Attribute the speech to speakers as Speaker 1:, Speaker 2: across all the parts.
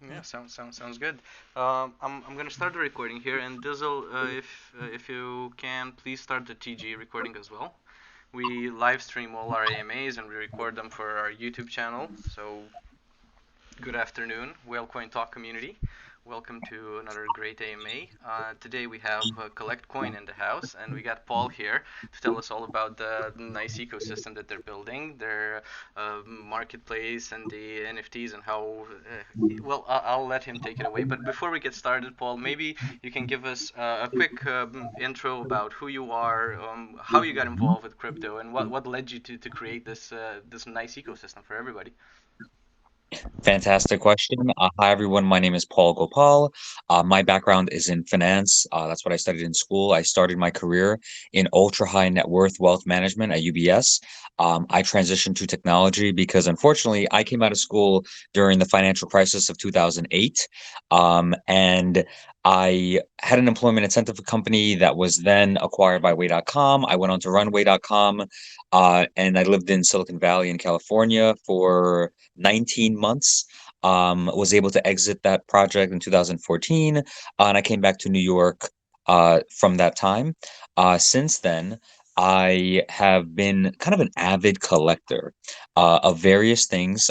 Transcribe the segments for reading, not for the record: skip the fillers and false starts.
Speaker 1: Yeah, sounds good. I'm gonna start the recording here, and Dizzle, if you can, please start the TG recording as well. We live stream all our AMAs and we record them for our YouTube channel. So good afternoon, Whale Coin Talk community. Welcome to another great AMA. Today we have CollectCoin in the house, and we got Paul here to tell us all about the nice ecosystem that they're building, their marketplace, and the NFTs, and how. Well, I'll let him take it away. But before we get started, Paul, maybe you can give us a quick intro about who you are, how you got involved with crypto, and what led you to create this nice ecosystem for everybody.
Speaker 2: Fantastic question. Hi, everyone. My name is Paul Gopal. My background is in finance. That's what I studied in school. I started my career in ultra high net worth wealth management at UBS. I transitioned to technology because, unfortunately, I came out of school during the financial crisis of 2008. And I had an employment incentive company that was then acquired by Way.com. I went on to run Way.com, and I lived in Silicon Valley in California for 19 months. Was able to exit that project in 2014, and I came back to New York from that time. Since then, I have been kind of an avid collector of various things.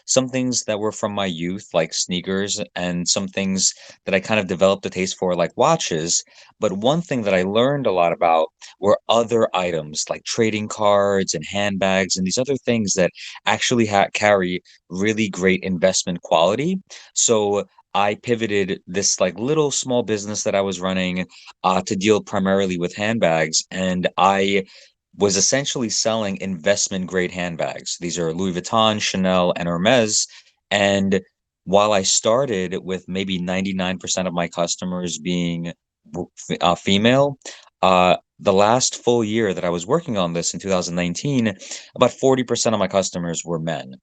Speaker 2: Some things that were from my youth, like sneakers, and some things that I kind of developed a taste for, like watches. But one thing that I learned a lot about were other items like trading cards and handbags and these other things that actually carry really great investment quality. So I pivoted this like little small business that I was running to deal primarily with handbags, and I was essentially selling investment grade handbags. These are Louis Vuitton, Chanel, and Hermes. And while I started with maybe 99% of my customers being female, the last full year that I was working on this in 2019, about 40% of my customers were men,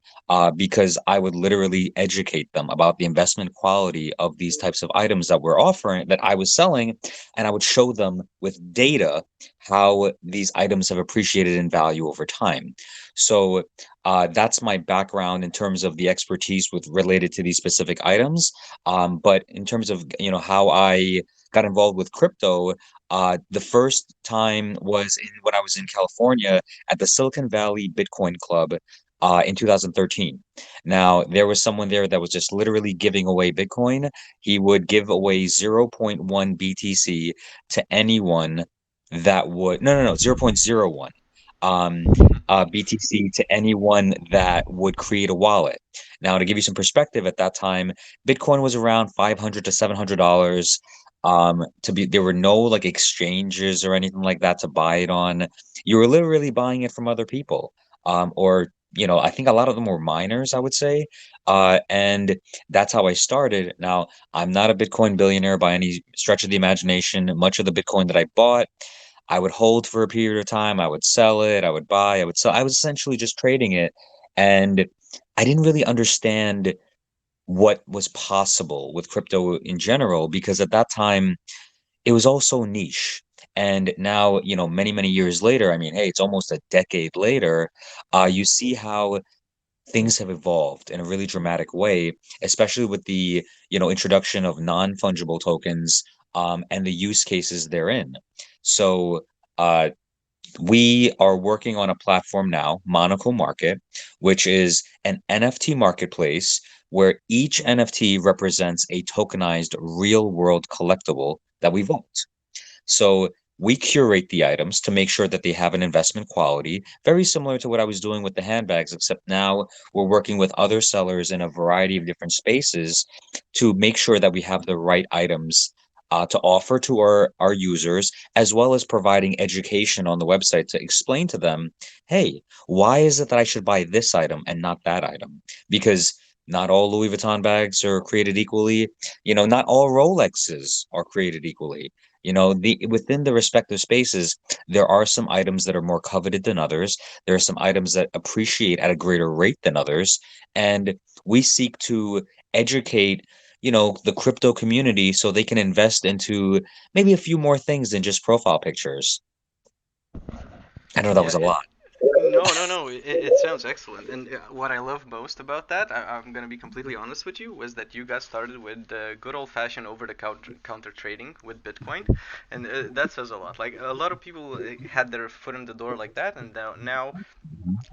Speaker 2: because I would literally educate them about the investment quality of these types of items that we're offering, that I was selling, and I would show them with data how these items have appreciated in value over time. So that's my background in terms of the expertise with related to these specific items. But in terms of how I got involved with crypto, the first time was when I was in California at the Silicon Valley Bitcoin Club in 2013. Now, there was someone there that was just literally giving away Bitcoin. He would give away zero point 0.1 BTC to anyone that would, no, 0.01 BTC to anyone that would create a wallet. Now, to give you some perspective, at that time, Bitcoin was around $500 to $700. There were no like exchanges or anything like that to buy it on. You were literally buying it from other people. Or I think a lot of them were miners, I would say. And that's how I started. Now, I'm not a Bitcoin billionaire by any stretch of the imagination. Much of the Bitcoin that I bought, I would hold for a period of time. I would sell it. I would buy. I would sell. I was essentially just trading it, and I didn't really understand what was possible with crypto in general because at that time it was all so niche. And now, many, many years later, I mean, hey, it's almost a decade later, you see how things have evolved in a really dramatic way, especially with the, introduction of non-fungible tokens, and the use cases therein. So, uh, we are working on a platform now, Monaco Market, which is an NFT marketplace where each NFT represents a tokenized real world collectible that we vote. So we curate the items to make sure that they have an investment quality, very similar to what I was doing with the handbags, except now we're working with other sellers in a variety of different spaces to make sure that we have the right items to offer to our users, as well as providing education on the website to explain to them, hey, why is it that I should buy this item and not that item? Because not all Louis Vuitton bags are created equally. Not all Rolexes are created equally. The within the respective spaces, there are some items that are more coveted than others. There are some items that appreciate at a greater rate than others, and we seek to educate, the crypto community so they can invest into maybe a few more things than just profile pictures. I know that
Speaker 1: Yeah,
Speaker 2: was a lot.
Speaker 1: No, no, no. It sounds excellent. And what I love most about that, I'm gonna be completely honest with you, was that you got started with the good old-fashioned over-the-counter trading with Bitcoin, and that says a lot. Like a lot of people had their foot in the door like that, and now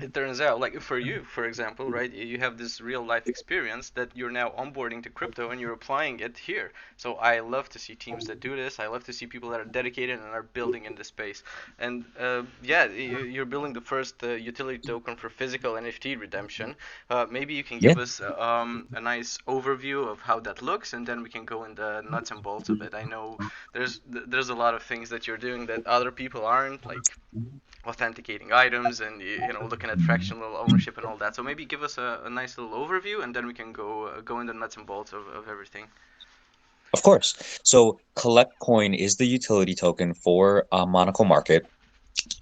Speaker 1: it turns out, like for you, for example, right, you have this real life experience that you're now onboarding to crypto and you're applying it here. So I love to see teams that do this. I love to see people that are dedicated and are building in this space. And yeah, you're building the first utility token for physical NFT redemption. Maybe you can
Speaker 2: Yeah.
Speaker 1: give us a nice overview of how that looks, and then we can go in the nuts and bolts of it. I know there's a lot of things that you're doing that other people aren't, like authenticating items and looking at fractional ownership and all that. So maybe give us a nice little overview, and then we can go into nuts and bolts of everything.
Speaker 2: Of course. So CollectCoin is the utility token for Monaco Market.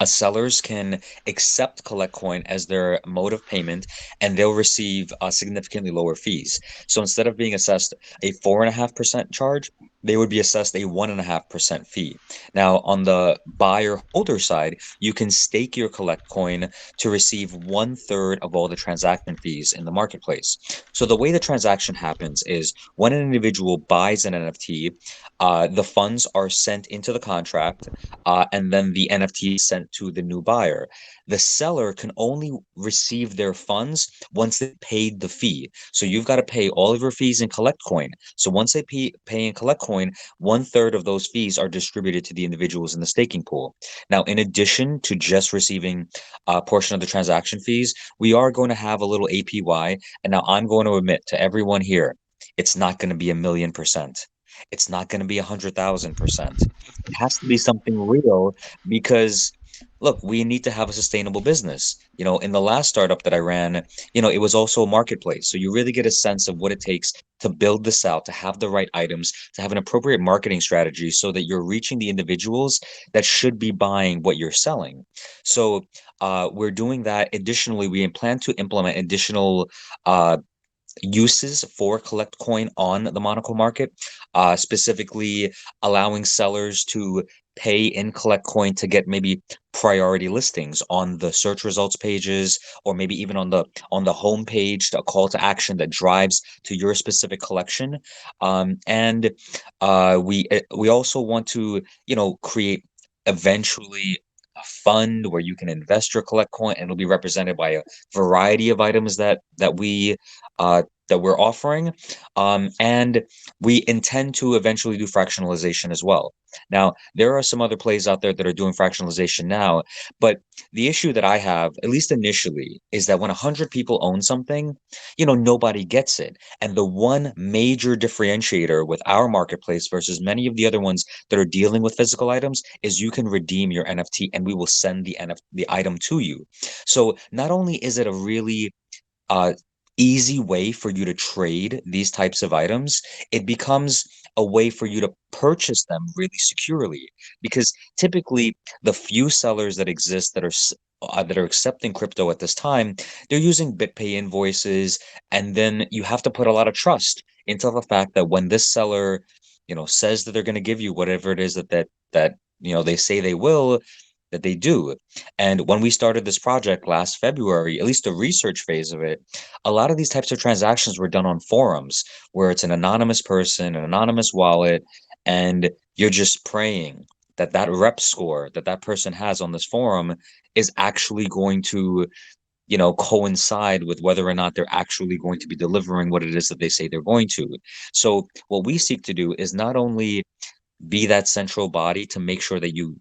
Speaker 2: Sellers can accept CollectCoin as their mode of payment, and they'll receive significantly lower fees. So instead of being assessed a 4.5% charge, they would be assessed a 1.5% fee. Now, on the buyer holder side, you can stake your CollectCoin to receive 1/3 of all the transaction fees in the marketplace. So the way the transaction happens is when an individual buys an NFT, the funds are sent into the contract, and then the NFT is sent to the new buyer. The seller can only receive their funds once they paid the fee. So you've got to pay all of your fees in CollectCoin. So once they pay in CollectCoin, 1/3 of those fees are distributed to the individuals in the staking pool. Now, in addition to just receiving a portion of the transaction fees, we are going to have a little APY. And now I'm going to admit to everyone here, it's not going to be 1,000,000%. It's not going to be 100,000%. It has to be something real because, look, we need to have a sustainable business. In the last startup that I ran, it was also a marketplace. So you really get a sense of what it takes to build this out, to have the right items, to have an appropriate marketing strategy so that you're reaching the individuals that should be buying what you're selling. So we're doing that. Additionally, we plan to implement additional uh, uses for CollectCoin on the Monaco market, specifically allowing sellers to pay in CollectCoin to get maybe priority listings on the search results pages, or maybe even on the home page, a call to action that drives to your specific collection. And we also want to create eventually a fund where you can invest your CollectCoin, and it'll be represented by a variety of items uh, that we're offering. And we intend to eventually do fractionalization as well. Now, there are some other plays out there that are doing fractionalization now, but the issue that I have, at least initially, is that when 100 people own something, nobody gets it. And the one major differentiator with our marketplace versus many of the other ones that are dealing with physical items is you can redeem your NFT and we will send the item to you. So not only is it a really uh, easy way for you to trade these types of items, it becomes a way for you to purchase them really securely. Because typically, the few sellers that exist that are accepting crypto at this time, they're using BitPay invoices, and then you have to put a lot of trust into the fact that when this seller, says that they're going to give you whatever it is that they say they will, that they do. And when we started this project last February, at least the research phase of it, a lot of these types of transactions were done on forums where it's an anonymous person, an anonymous wallet, and you're just praying that that rep score that that person has on this forum is actually going to, coincide with whether or not they're actually going to be delivering what it is that they say they're going to. So what we seek to do is not only be that central body to make sure that you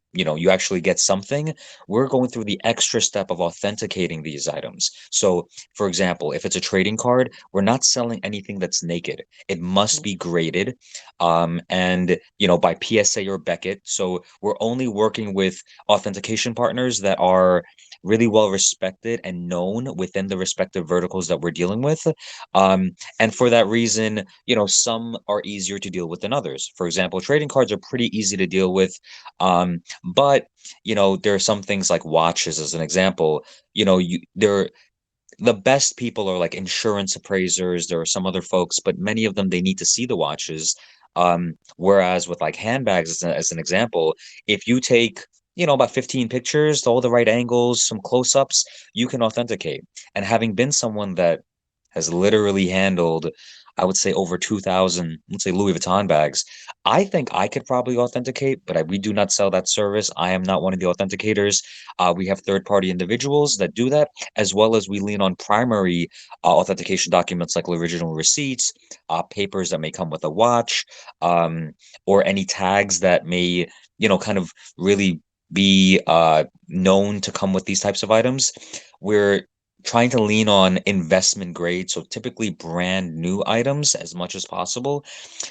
Speaker 2: actually get something. We're going through the extra step of authenticating these items. So for example, if it's a trading card, we're not selling anything that's naked. It must be graded, and by PSA or Beckett. So we're only working with authentication partners that are really well respected and known within the respective verticals that we're dealing with. And for that reason, some are easier to deal with than others. For example, trading cards are pretty easy to deal with. But there are some things like watches, as an example. They're the best people are like insurance appraisers. There are some other folks, but many of them they need to see the watches. Whereas with like handbags, as an example, if you take about 15 pictures, all the right angles, some close-ups, you can authenticate. And having been someone that has literally handled, I would say, over 2,000, let's say, Louis Vuitton bags, I think I could probably authenticate, but we do not sell that service. I am not one of the authenticators. We have third-party individuals that do that, as well as we lean on primary authentication documents like original receipts, papers that may come with a watch, um, or any tags that may, kind of really be known to come with these types of items. We're trying to lean on investment grade, so typically brand new items as much as possible,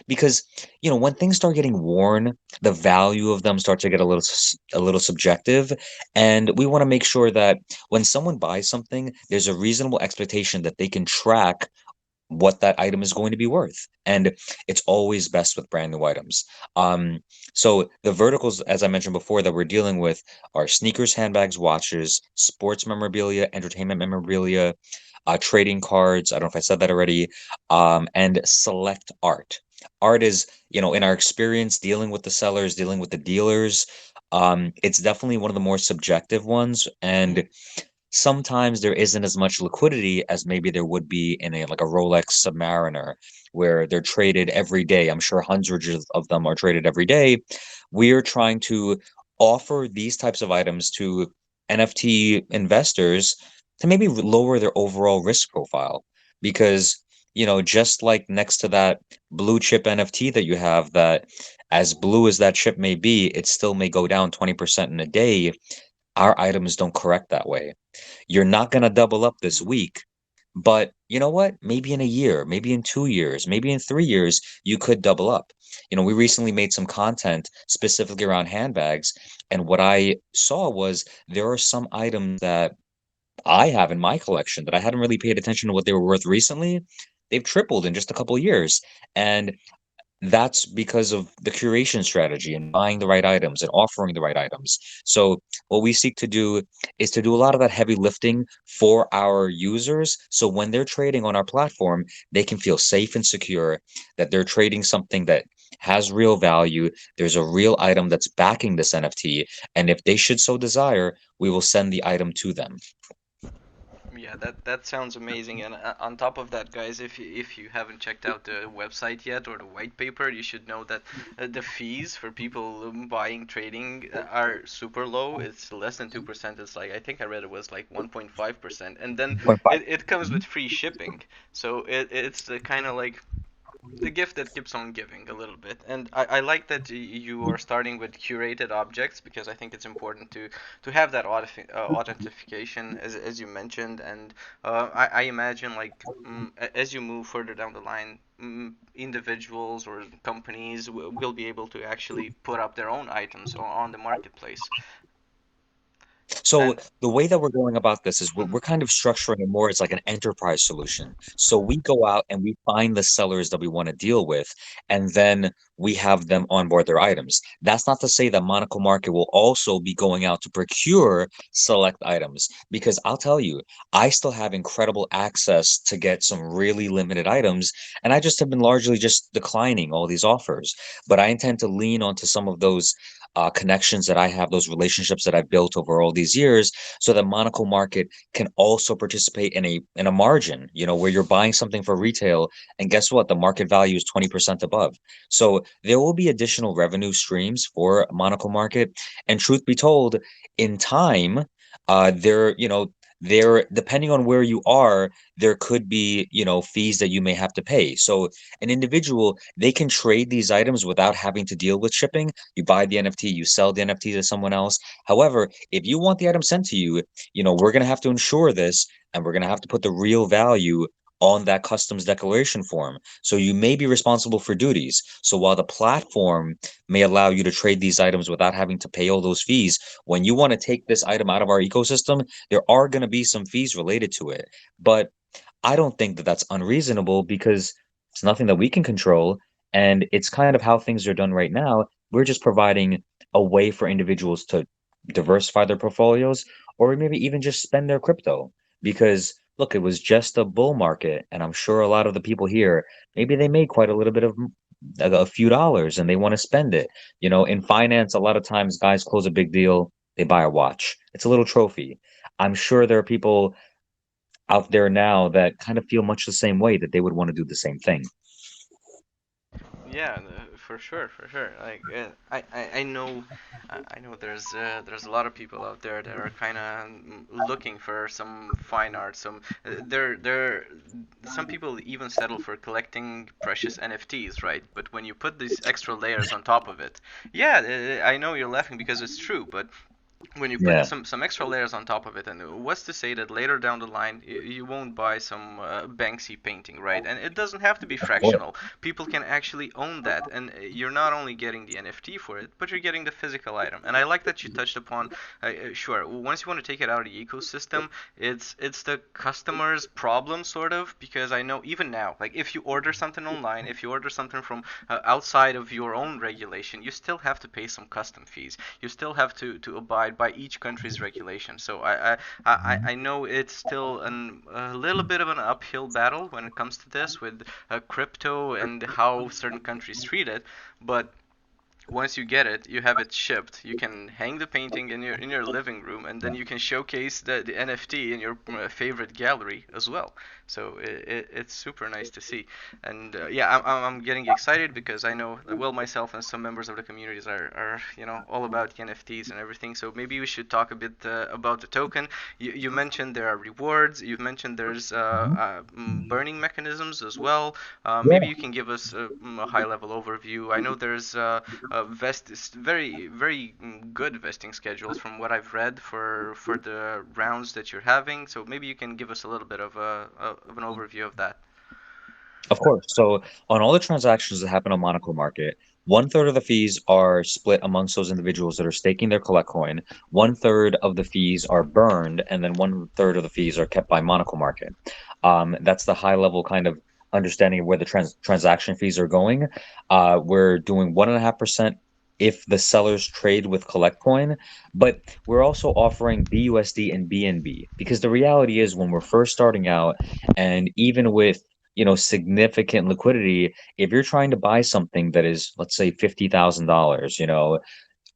Speaker 2: because when things start getting worn, the value of them starts to get a little subjective, and we want to make sure that when someone buys something, there's a reasonable expectation that they can track what that item is going to be worth. And it's always best with brand new items. Um, so the verticals, as I mentioned before, that we're dealing with are sneakers, handbags, watches, sports memorabilia, entertainment memorabilia, trading cards. I don't know if I said that already. And select art. Art is, in our experience dealing with the sellers, dealing with the dealers, it's definitely one of the more subjective ones.
Speaker 1: Mm-hmm.
Speaker 2: And sometimes there isn't as much liquidity as maybe there would be in a like a Rolex Submariner where they're traded every day. I'm sure hundreds of them are traded every day. We're trying to offer these types of items to NFT investors to maybe lower their overall risk profile because just like next to that blue chip NFT that you have that as blue as that chip may be, it still may go down 20% in a day. Our items don't correct that way. You're not going to double up this week, but you know what? Maybe in a year, maybe in 2 years, maybe in 3 years, you could double up. We recently made some content specifically around handbags, and what I saw was there are some items that I have in my collection that I hadn't really paid attention to what they were worth recently. They've tripled in just a couple of years. And that's because of the curation strategy and buying the right items and offering the right items. So, what we seek to do is to do a lot of that heavy lifting for our users. So, when they're trading on our platform, they can feel safe and secure that they're trading something that has real value. There's a real item that's backing this NFT. And if they should so desire, we will send the item to them.
Speaker 1: Yeah, that sounds amazing. And on top of that, guys, if you haven't checked out the website yet or the white paper, you should know that the fees for people buying trading are super low. It's less than 2%. It's like I think I read it was like 1.5%, and then
Speaker 2: 0.5.
Speaker 1: it comes with free shipping. So it's kind of like the gift that keeps on giving a little bit. And I like that you are starting with curated objects because I think it's important to have that authentication as you mentioned. And I imagine like as you move further down the line, individuals or companies will be able to actually put up their own items on the marketplace.
Speaker 2: So
Speaker 1: And
Speaker 2: the way that we're going about this is we're
Speaker 1: mhm,
Speaker 2: kind of structuring it more as like an enterprise solution. So we go out and we find the sellers that we want to deal with, and then we have them onboard their items. That's not to say that Monaco Market will also be going out to procure select items, because I'll tell you, I still have incredible access to get some really limited items, and I just have been largely just declining all these offers. But I intend to lean onto some of those connections that I have, those relationships that I've built over all these years, so that Monaco Market can also participate in a margin, where you're buying something for retail, and guess what? The market value is 20% above. So there will be additional revenue streams for Monaco Market. And truth be told, in time, there depending on where you are, there could be, fees that you may have to pay. So an individual, they can trade these items without having to deal with shipping. You buy the NFT, you sell the NFT to someone else. However, if you want the item sent to you, we're going to have to ensure this, and we're going to have to put the real value on that customs declaration form. So you may be responsible for duties. So while the platform may allow you to trade these items without having to pay all those fees, when you want to take this item out of our ecosystem, there are going to be some fees related to it. But I don't think that that's unreasonable because it's nothing that we can control. And it's kind of how things are done right now. We're just providing a way for individuals to diversify their portfolios or maybe even just spend their crypto. Because look, it was just a bull market. And I'm sure a lot of the people here, maybe they made quite a little bit of a few dollars and they want to spend it. In finance, a lot of times guys close a big deal, they buy a watch. It's a little trophy. I'm sure there are people out there now that kind of feel much the same way that they would want to do the same thing.
Speaker 1: Yeah, for sure, for sure. Like I know there's a lot of people out there that are kind of looking for some fine art. There some people even settle for collecting precious NFTs, right? But when you put these extra layers on top of it, yeah, I know you're laughing because it's true, but when you put
Speaker 2: Yeah.
Speaker 1: some extra layers on top of it, and what's to say that later down the line you won't buy some Banksy painting, right? And it doesn't have to be
Speaker 2: Or-
Speaker 1: fractional. People can actually own that, and you're not only getting the NFT for it, but you're getting the physical item. And I like that you touched upon. Sure, once you want to take it out of the ecosystem, it's the customer's problem, sort of, because I know even now, like if you order something online, if you order something from outside of your own regulation, you still have to pay some custom fees. You still have to abide by each country's regulation. So I know it's still a little bit of an uphill battle when it comes to this with crypto and how certain countries treat it, but once you get it, you have it shipped. You can hang the painting in your living room, and then you can showcase the NFT in your favorite gallery as well. So it's super nice to see, and yeah, I'm getting excited because I know well myself and some members of the communities are all about the NFTs and everything. So maybe we should talk a bit about the token. You mentioned there are rewards. You've mentioned there's
Speaker 2: Mhm.
Speaker 1: burning mechanisms as well. Maybe
Speaker 2: Yeah.
Speaker 1: you can give us a high level overview. I know there's very good vesting schedules from what I've read for the rounds that you're having. So maybe you can give us a little bit of an overview of that.
Speaker 2: Of course. So on all the transactions that happen on Monaco Market, one third of the fees are split amongst those individuals that are staking their collect coin. One third of the fees are burned, and then one third of the fees are kept by Monaco Market. That's the high level kind of understanding of where the transaction fees are going. We're doing 1.5% if the sellers trade with CollectCoin, but we're also offering BUSD and BNB because the reality is when we're first starting out, and even with significant liquidity, if you're trying to buy something that is, let's say, $50,000,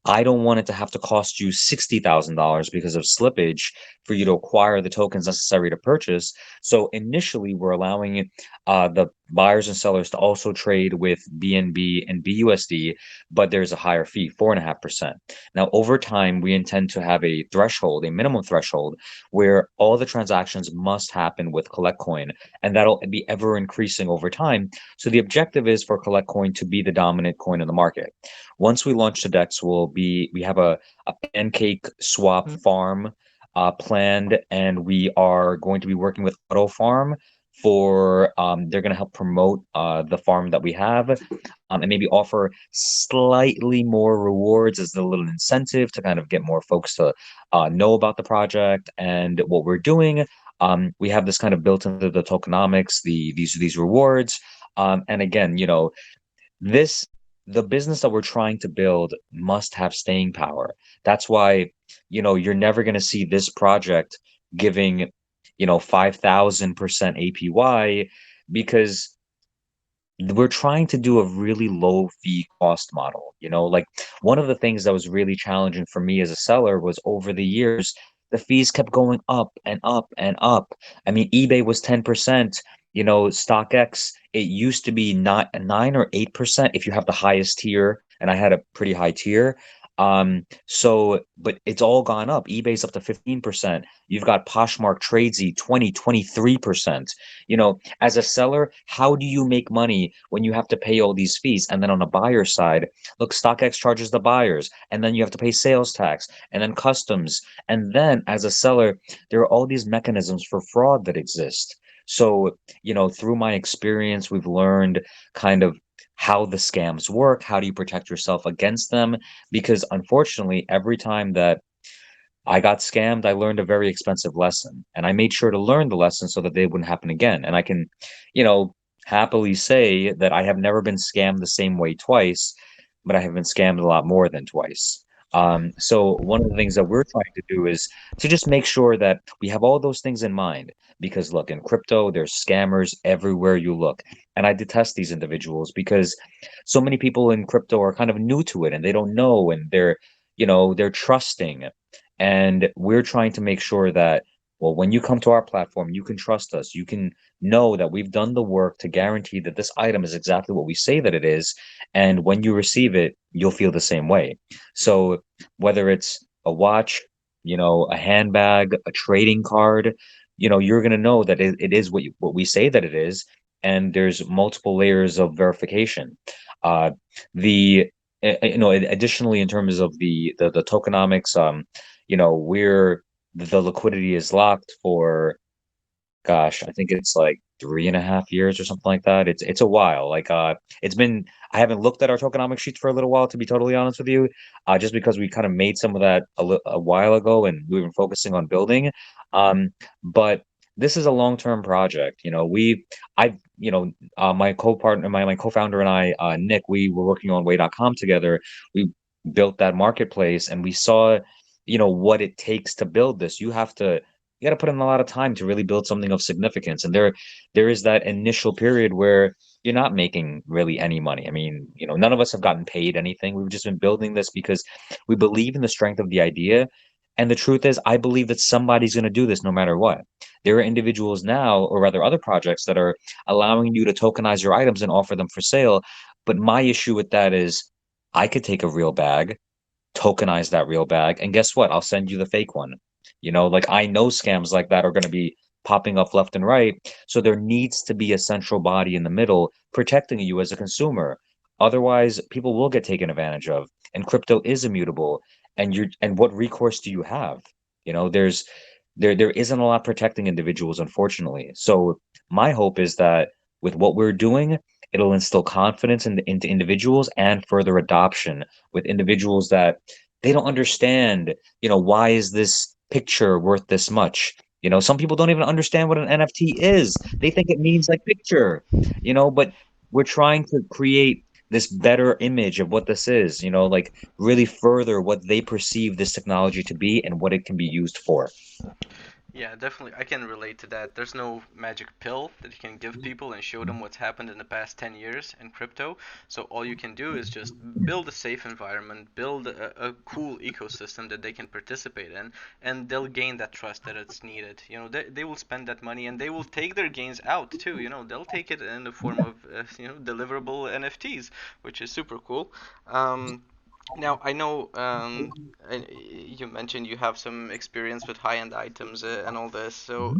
Speaker 2: I don't want it to have to cost you $60,000 because of slippage for you to acquire the tokens necessary to purchase. So initially, we're allowing the buyers and sellers to also trade with BNB and BUSD, but there's a higher fee, 4.5%. Now, over time, we intend to have a threshold, a minimum threshold, where all the transactions must happen with CollectCoin, and that'll be ever increasing over time. So the objective is for CollectCoin to be the dominant coin in the market. Once we launch the decks, we have a pancake swap farm planned, and we are going to be working with Auto Farm for they're going to help promote the farm that we have, and maybe offer slightly more rewards as a little incentive to kind of get more folks to know about the project and what we're doing. We have this kind of built into the tokenomics, these rewards. And again, this the business that we're trying to build must have staying power. That's why, you're never going to see this project giving, 5,000% APY because we're trying to do a really low fee cost model. Like one of the things that was really challenging for me as a seller was over the years, the fees kept going up and up and up. I mean, eBay was 10%, StockX, it used to be not 9 or 8% if you have the highest tier, and I had a pretty high tier. But it's all gone up. eBay's up to 15%. You've got Poshmark, Tradesy, 23%. As a seller, how do you make money when you have to pay all these fees? And then on the buyer side, look, StockX charges the buyers, and then you have to pay sales tax, and then customs. And then as a seller, there are all these mechanisms for fraud that exist. So, through my experience, we've learned kind of how the scams work. How do you protect yourself against them? Because unfortunately, every time that I got scammed, I learned a very expensive lesson. And I made sure to learn the lesson so that they wouldn't happen again. And I can, you know, happily say that I have never been scammed the same way twice, but I have been scammed a lot more than twice. So one of the things that we're trying to do is to just make sure that we have all those things in mind. Because look, in crypto, there's scammers everywhere you look. And I detest these individuals because so many people in crypto are kind of new to it and they don't know and they're trusting. And we're trying to make sure that, well, when you come to our platform, you can trust us. You can know that we've done the work to guarantee that this item is exactly what we say that it is. And when you receive it, you'll feel the same way. So whether it's a watch, a handbag, a trading card, you're going to know that it is what we say that it is, and there's multiple layers of verification. Uh, additionally, in terms of the tokenomics, we're the liquidity is locked for, gosh, I think it's like 3.5 years or something like that. It's a while. Like it's been I haven't looked at our tokenomic sheets for a little while, to be totally honest with you, just because we kind of made some of that a while ago and we were focusing on building. But this is a long-term project. My co-partner, my co-founder and I, Nick, we were working on Way.com together. We built that marketplace and we saw, what it takes to build this. You got to put in a lot of time to really build something of significance. And there is that initial period where you're not making really any money. I mean, none of us have gotten paid anything. We've just been building this because we believe in the strength of the idea. And the truth is, I believe that somebody's going to do this no matter what. There are individuals now, or rather other projects that are allowing you to tokenize your items and offer them for sale. But my issue with that is I could take a real bag, tokenize that real bag, and guess what? I'll send you the fake one. Like I know scams like that are going to be popping up left and right. So there needs to be a central body in the middle protecting you as a consumer. Otherwise, people will get taken advantage of. And crypto is immutable. And what recourse do you have? There isn't a lot protecting individuals, unfortunately. So my hope is that with what we're doing, it'll instill confidence into individuals and further adoption with individuals that they don't understand, why is this picture worth this much? Some people don't even understand what an NFT is. They think it means like picture, but we're trying to create this better image of what this is, like really further what they perceive this technology to be and what it can be used for.
Speaker 1: Yeah, definitely. I can relate to that. There's no magic pill that you can give people and show them what's happened in the past 10 years in crypto. So all you can do is just build a safe environment, build a cool ecosystem that they can participate in, and they'll gain that trust that it's needed. They will spend that money and they will take their gains out too. They'll take it in the form of, deliverable NFTs, which is super cool. Now, I know you mentioned you have some experience with high-end items and all this. So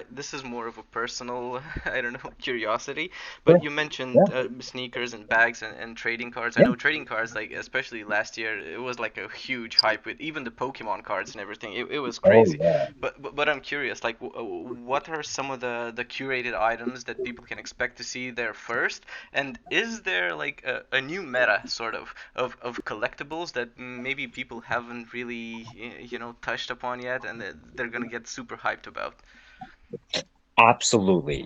Speaker 1: this is more of a personal, I don't know, curiosity. But
Speaker 2: Sure.
Speaker 1: you mentioned
Speaker 2: Yeah.
Speaker 1: sneakers and bags and trading cards. I know trading cards, like especially last year, it was like a huge hype with even the Pokemon cards and everything. It was
Speaker 2: Oh,
Speaker 1: crazy.
Speaker 2: yeah.
Speaker 1: But I'm curious, like, what are some of the curated items that people can expect to see there first? And is there like a new meta sort of collectibles that maybe people haven't really touched upon yet, and that they're gonna get super hyped about?
Speaker 2: Absolutely.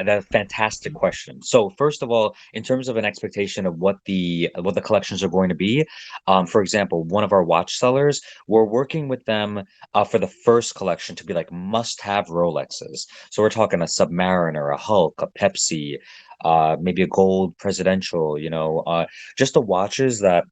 Speaker 2: That's a fantastic question. So first of all, in terms of an expectation of what the collections are going to be, for example, one of our watch sellers, we're working with them for the first collection to be like must-have Rolexes. So we're talking a Submariner, a Hulk, a Pepsi, maybe a gold presidential, just the watches that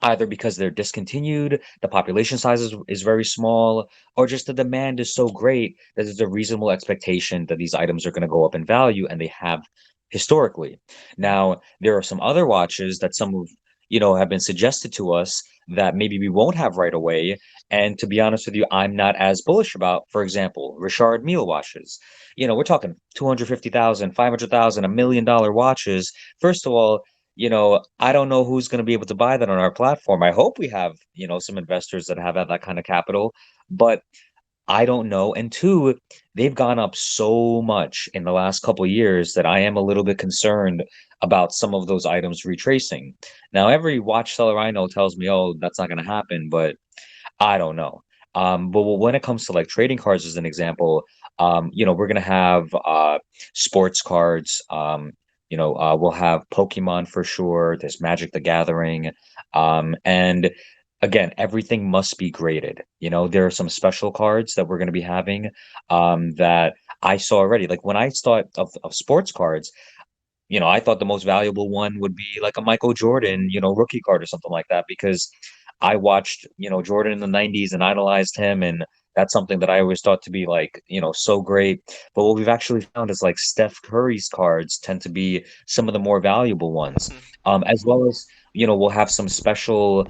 Speaker 2: either because they're discontinued, the population size is very small, or just the demand is so great that there's a reasonable expectation that these items are going to go up in value, and they have historically. Now, there are some other watches that some of have been suggested to us that maybe we won't have right away. And to be honest with you, I'm not as bullish about, for example, Richard Mille watches. We're talking 250,000, 500,000, $1 million watches. First of all, I don't know who's going to be able to buy that on our platform. I hope we have, some investors that have that kind of capital, but I don't know. And two, they've gone up so much in the last couple of years that I am a little bit concerned about some of those items retracing. Now, every watch seller I know tells me, oh, that's not going to happen, but I don't know. But when it comes to like trading cards, as an example, we're gonna have sports cards. We'll have Pokemon for sure. There's Magic the Gathering, and again, everything must be graded. There are some special cards that we're going to be having that I saw already. Like when I thought of sports cards, I thought the most valuable one would be like a Michael Jordan, rookie card or something like that because I watched, Jordan in the 90s and idolized him, and that's something that I always thought to be like, so great. But what we've actually found is like Steph Curry's cards tend to be some of the more valuable ones. As well as, we'll have some special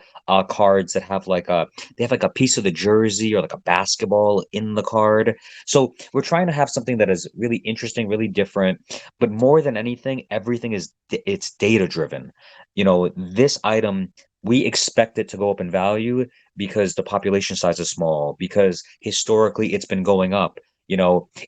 Speaker 2: cards that have they have like a piece of the jersey or like a basketball in the card. So we're trying to have something that is really interesting, really different, but more than anything, everything it's data driven. This item, we expect it to go up in value because the population size is small, because historically it's been going up.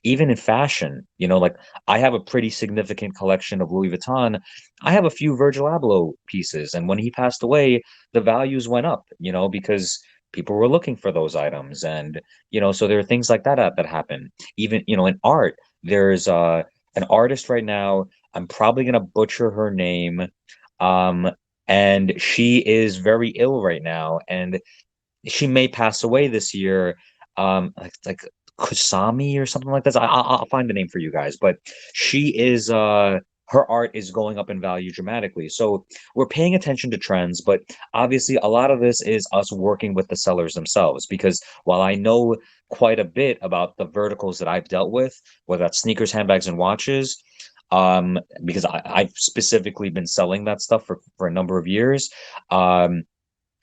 Speaker 2: Even in fashion, like I have a pretty significant collection of Louis Vuitton. I have a few Virgil Abloh pieces, and when he passed away, the values went up, because people were looking for those items. And, so there are things like that happen. Even, in art, there's an artist right now. I'm probably gonna butcher her name. Um, and she is very ill right now, and she may pass away this year. Like Kusami or something like this. I'll find the name for you guys, but she is her art is going up in value dramatically. So we're paying attention to trends, but obviously a lot of this is us working with the sellers themselves because while I know quite a bit about the verticals that I've dealt with, whether that's sneakers, handbags, and watches, because I've specifically been selling that stuff for a number of years. Um,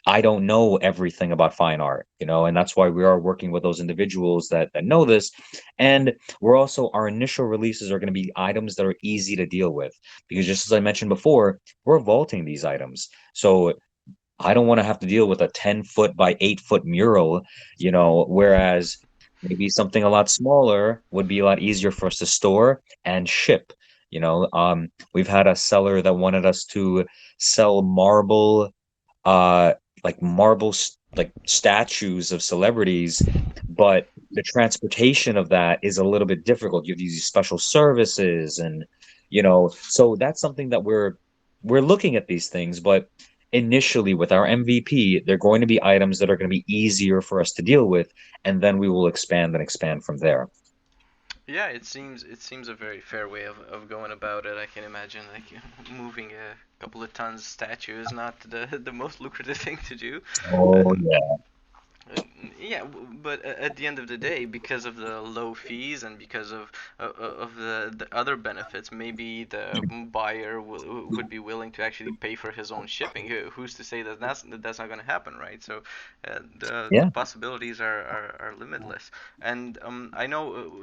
Speaker 2: I don't know everything about fine art, and that's why we are working with those individuals that know this. And we're also, our initial releases are going to be items that are easy to deal with because just as I mentioned before, we're vaulting these items. So I don't want to have to deal with a 10-foot by 8-foot mural, whereas maybe something a lot smaller would be a lot easier for us to store and ship. We've had a seller that wanted us to sell uh like like statues of celebrities, but the transportation of that is a little bit difficult. You have these special services, and so that's something that we're looking at these things. But initially with our MVP, they're going to be items that are going to be easier for us to deal with, and then we will expand and expand from there.
Speaker 1: Yeah, it seems a very fair way of going about it. I can imagine like moving a couple of tons statue is not the most lucrative thing to do.
Speaker 2: Oh
Speaker 1: Um,
Speaker 2: yeah.
Speaker 1: Uh, yeah, but at the end of the day, because of the low fees and because of the other benefits, maybe the buyer would be willing to actually pay for his own shipping. Who's to say that that's not going to happen, right? So the
Speaker 2: Yeah.
Speaker 1: possibilities are limitless. And I know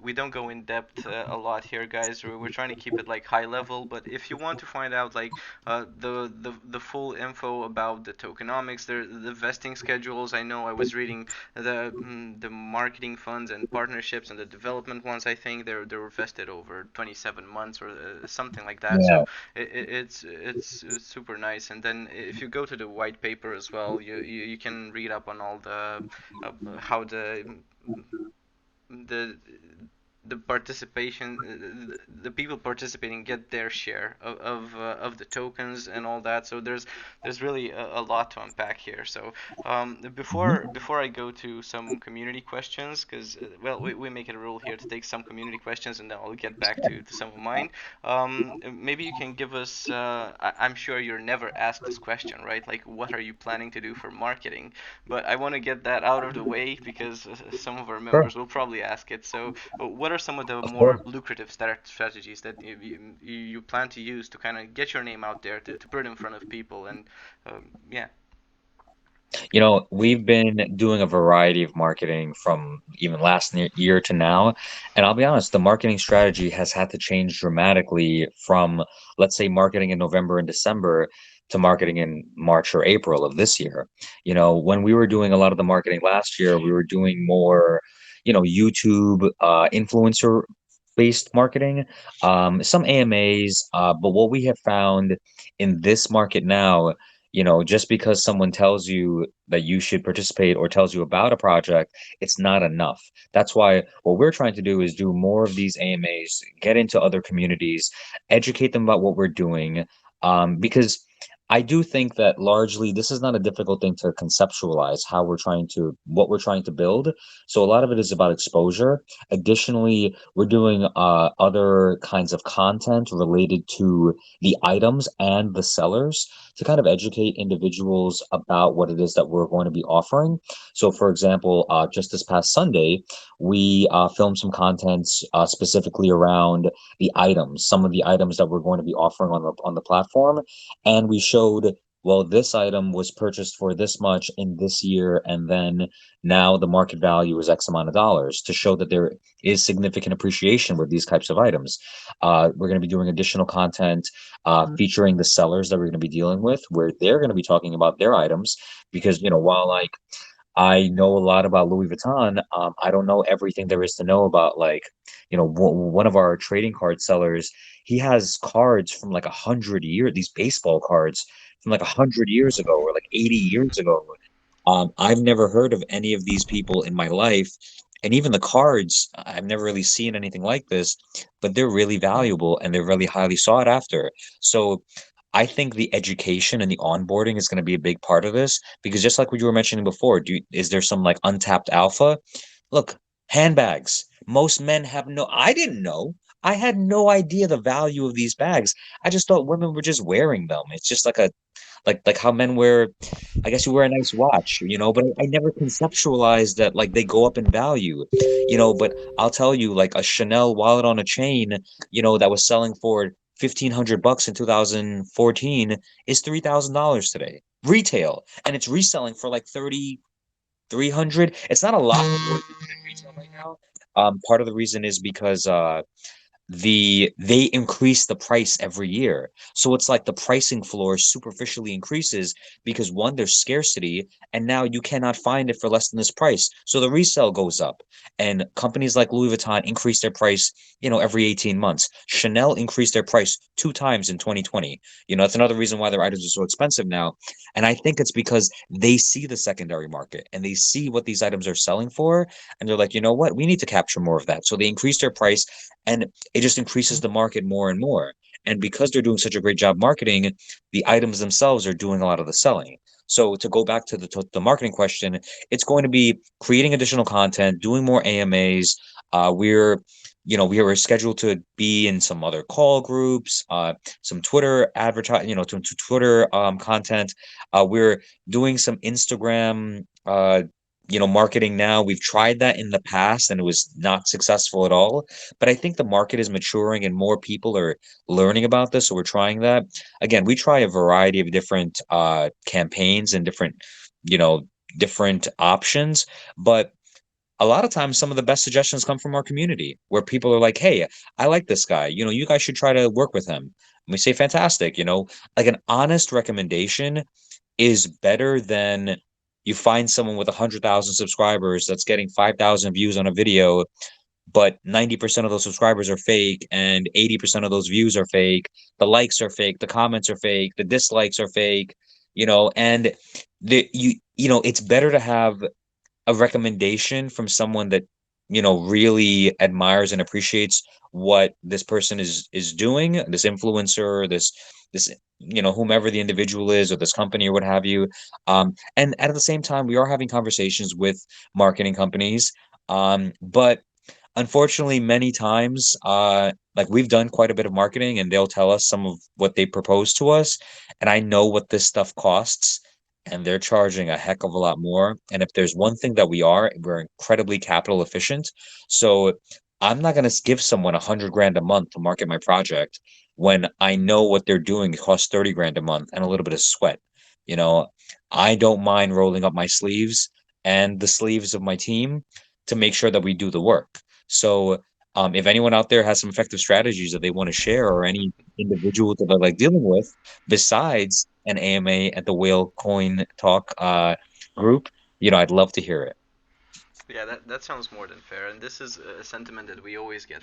Speaker 1: we don't go in depth a lot here, guys. We're trying to keep it like high level. But if you want to find out like the full info about the tokenomics, the vesting schedules. I know I was reading the marketing funds and partnerships and the development ones. I think they were vested over 27 months or something like that.
Speaker 2: Yeah.
Speaker 1: So it's super nice. And then if you go to the white paper as well, you can read up on all how the the participation the people participating get their share of the tokens and all that. So there's really a lot to unpack here. So before I go to some community questions, because well, we make it a rule here to take some community questions and then I'll get back to some of mine. Maybe you can give us I'm sure you're never asked this question, right? Like, what are you planning to do for marketing? But I want to get that out of the way because some of our
Speaker 2: Sure.
Speaker 1: members will probably ask it. So, what are some of the
Speaker 2: Of
Speaker 1: more
Speaker 2: course.
Speaker 1: lucrative strategies that you plan to use to kind of get your name out there, to put it in front of people? And yeah.
Speaker 2: We've been doing a variety of marketing from even last year to now. And I'll be honest, the marketing strategy has had to change dramatically from, let's say, marketing in November and December to marketing in March or April of this year. When we were doing a lot of the marketing last year, we were doing more, YouTube, influencer based marketing, some AMAs. But what we have found in this market now, just because someone tells you that you should participate or tells you about a project, it's not enough. That's why what we're trying to do is do more of these AMAs, get into other communities, educate them about what we're doing. Because I do think that largely this is not a difficult thing to conceptualize how what we're trying to build. So a lot of it is about exposure. Additionally, we're doing other kinds of content related to the items and the sellers to kind of educate individuals about what it is that we're going to be offering. So, for example, just this past Sunday, we filmed some contents specifically around the items, some of the items that we're going to be offering on the platform, and we showed, well, this item was purchased for this much in this year, and then now the market value is X amount of dollars to show that there is significant appreciation with these types of items. We're going to be doing additional content featuring the sellers that we're going to be dealing with, where they're going to be talking about their items, because, while like I know a lot about Louis Vuitton. I don't know everything there is to know about, like, one of our trading card sellers. He has cards from like 100 years, these baseball cards from like 100 years ago or like 80 years ago. I've never heard of any of these people in my life. And even the cards, I've never really seen anything like this, but they're really valuable and they're really highly sought after. So I think the education and the onboarding is going to be a big part of this, because just like what you were mentioning before, is there some like untapped alpha? Look, handbags. Most men have I didn't know. I had no idea the value of these bags. I just thought women were just wearing them. It's just like a like how men wear, I guess you wear a nice watch, but I never conceptualized that like they go up in value, but I'll tell you, like a Chanel wallet on a chain, that was selling for $1,500 in 2014 is $3,000 today. Retail, and it's reselling for like 3,300. It's not a lot more than retail right now. Part of the reason is because they increase the price every year. So it's like the pricing floor superficially increases because, one, there's scarcity, and now you cannot find it for less than this price. So the resale goes up. And companies like Louis Vuitton increase their price, every 18 months. Chanel increased their price 2 times in 2020. That's another reason why their items are so expensive now. And I think it's because they see the secondary market and they see what these items are selling for. And they're like, you know what? We need to capture more of that. So they increase their price. And it just increases the market more and more. And because they're doing such a great job marketing, the items themselves are doing a lot of the selling. So to go back to the marketing question, it's going to be creating additional content, doing more AMAs. We are scheduled to be in some other call groups, some Twitter advertise, to Twitter content. We're doing some Instagram marketing now. We've tried that in the past and it was not successful at all. But I think the market is maturing and more people are learning about this. So we're trying that. Again, we try a variety of different campaigns and you know, different options. But a lot of times, some of the best suggestions come from our community where people are like, hey, I like this guy. You guys should try to work with him. And we say, fantastic. Like an honest recommendation is better than you find someone with 100,000 subscribers that's getting 5,000 views on a video, but 90% of those subscribers are fake and 80% of those views are fake. The likes are fake, the comments are fake, the dislikes are fake, and it's better to have a recommendation from someone that really admires and appreciates what this person is doing, this influencer, this whomever the individual is, or this company or what have you. And at the same time, we are having conversations with marketing companies, but unfortunately, many times, like we've done quite a bit of marketing and they'll tell us some of what they propose to us. And I know what this stuff costs, and they're charging a heck of a lot more. And if there's one thing that we're incredibly capital efficient. So I'm not going to give someone 100 grand a month to market my project when I know what they're doing. It costs 30 grand a month and a little bit of sweat. You know, I don't mind rolling up my sleeves and the sleeves of my team to make sure that we do the work. So, if anyone out there has some effective strategies that they want to share, or any individual that they're like dealing with, besides an AMA at the Whale Coin Talk group, I'd love to hear it.
Speaker 1: Yeah, that sounds more than fair, and this is a sentiment that we always get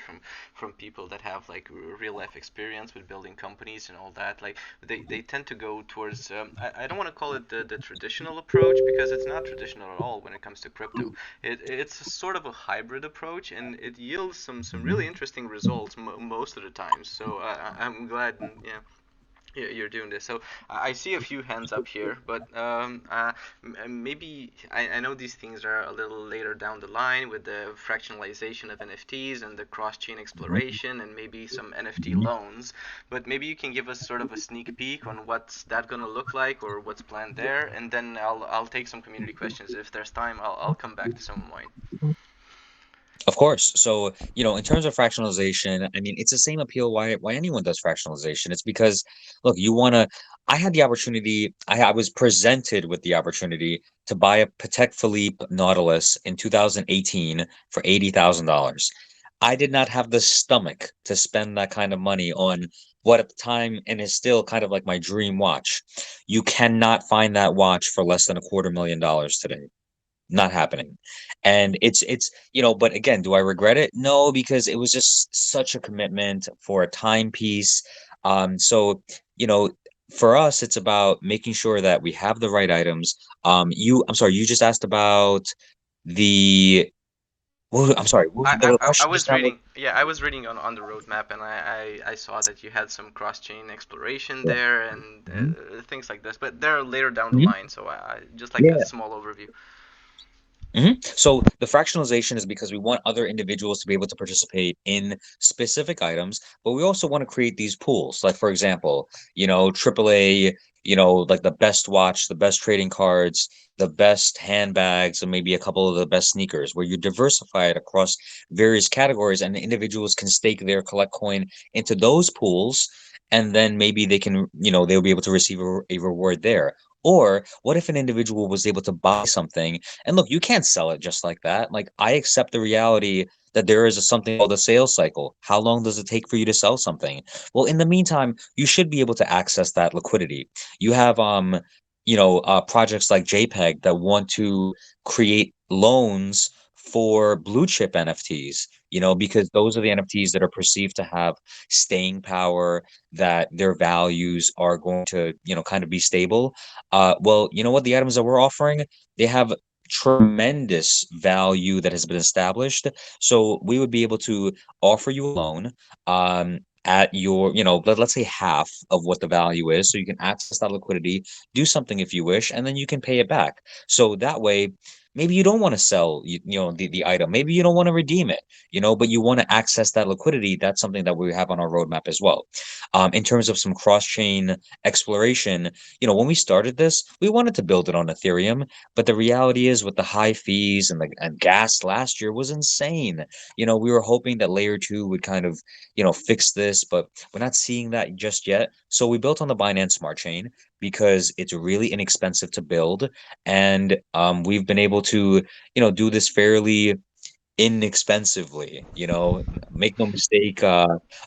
Speaker 1: from people that have like real life experience with building companies and all that. Like they tend to go towards I don't want to call it the traditional approach, because it's not traditional at all when it comes to crypto. It's a sort of a hybrid approach, and it yields some really interesting results most of the time. So I'm glad, yeah, you're doing this. So I see a few hands up here, but maybe I know these things are a little later down the line with the fractionalization of NFTs and the cross-chain
Speaker 2: Mhm,
Speaker 1: exploration and maybe some NFT
Speaker 2: mhm.
Speaker 1: loans. But maybe you can give us sort of a sneak peek on what's that gonna look like or what's planned there, and then I'll take some community questions. If there's time, I'll come back to some of mine.
Speaker 2: Of course. So, in terms of fractionalization, I mean, it's the same appeal why anyone does fractionalization. It's because, look, I had the opportunity, I was presented with the opportunity to buy a Patek Philippe Nautilus in 2018 for $80,000. I did not have the stomach to spend that kind of money on what at the time and is still kind of like my dream watch. You cannot find that watch for less than $250,000 today. Not happening. And but again, do I regret it? No, because it was just such a commitment for a timepiece. So, you know, for us, it's about making sure that we have the right items. I'm sorry, you just asked about the, I'm sorry, what was the
Speaker 1: I
Speaker 2: question just
Speaker 1: was
Speaker 2: now?
Speaker 1: reading, yeah, I was reading on the roadmap, and I saw that you had some cross-chain exploration
Speaker 2: Yeah.
Speaker 1: there and
Speaker 2: Mhm.
Speaker 1: things like this, but they're later down the
Speaker 2: Mhm.
Speaker 1: line, so I just like a
Speaker 2: Yeah.
Speaker 1: small overview.
Speaker 2: So the fractionalization is because we want other individuals to be able to participate in specific items, but we also want to create these pools. Like for example, AAA, like the best watch, the best trading cards, the best handbags, and maybe a couple of the best sneakers, where you diversify it across various categories, and the individuals can stake their collect coin into those pools, and then maybe they'll be able to receive a reward there. Or what if an individual was able to buy something? And look, you can't sell it just like that. Like, I accept the reality that there is something called a sales cycle. How long does it take for you to sell something? Well, in the meantime, you should be able to access that liquidity. You have projects like JPEG that want to create loans for blue chip NFTs, because those are the NFTs that are perceived to have staying power, that their values are going to, kind of be stable. Well, you know what? The items that we're offering, they have tremendous value that has been established. So we would be able to offer you a loan at your, let's say half of what the value is. So you can access that liquidity, do something if you wish, and then you can pay it back. So that way, maybe you don't want to sell, the item. Maybe you don't want to redeem it, but you want to access that liquidity. That's something that we have on our roadmap as well. In terms of some cross-chain exploration, when we started this, we wanted to build it on Ethereum, but the reality is with the high fees and gas last year was insane. We were hoping that layer two would kind of, fix this, but we're not seeing that just yet. So we built on the Binance Smart Chain because it's really inexpensive to build, and we've been able to, do this fairly inexpensively. Make no mistake,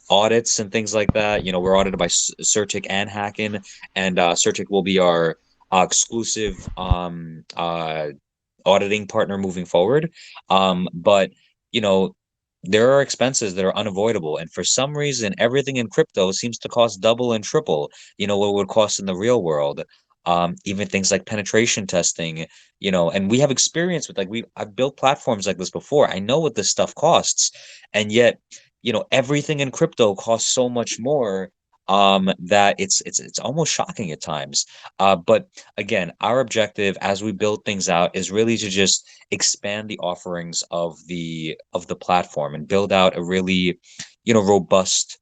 Speaker 2: audits and things like that. We're audited by Certic and Hacken, and Certic will be our exclusive auditing partner moving forward. But you know, there are expenses that are unavoidable, and for some reason, everything in crypto seems to cost double and triple, what it would cost in the real world. Even things like penetration testing, and we have experience with, like, I've built platforms like this before. I know what this stuff costs, and yet, everything in crypto costs so much more that it's almost shocking at times. But again, our objective as we build things out is really to just expand the offerings of the platform and build out a really, robust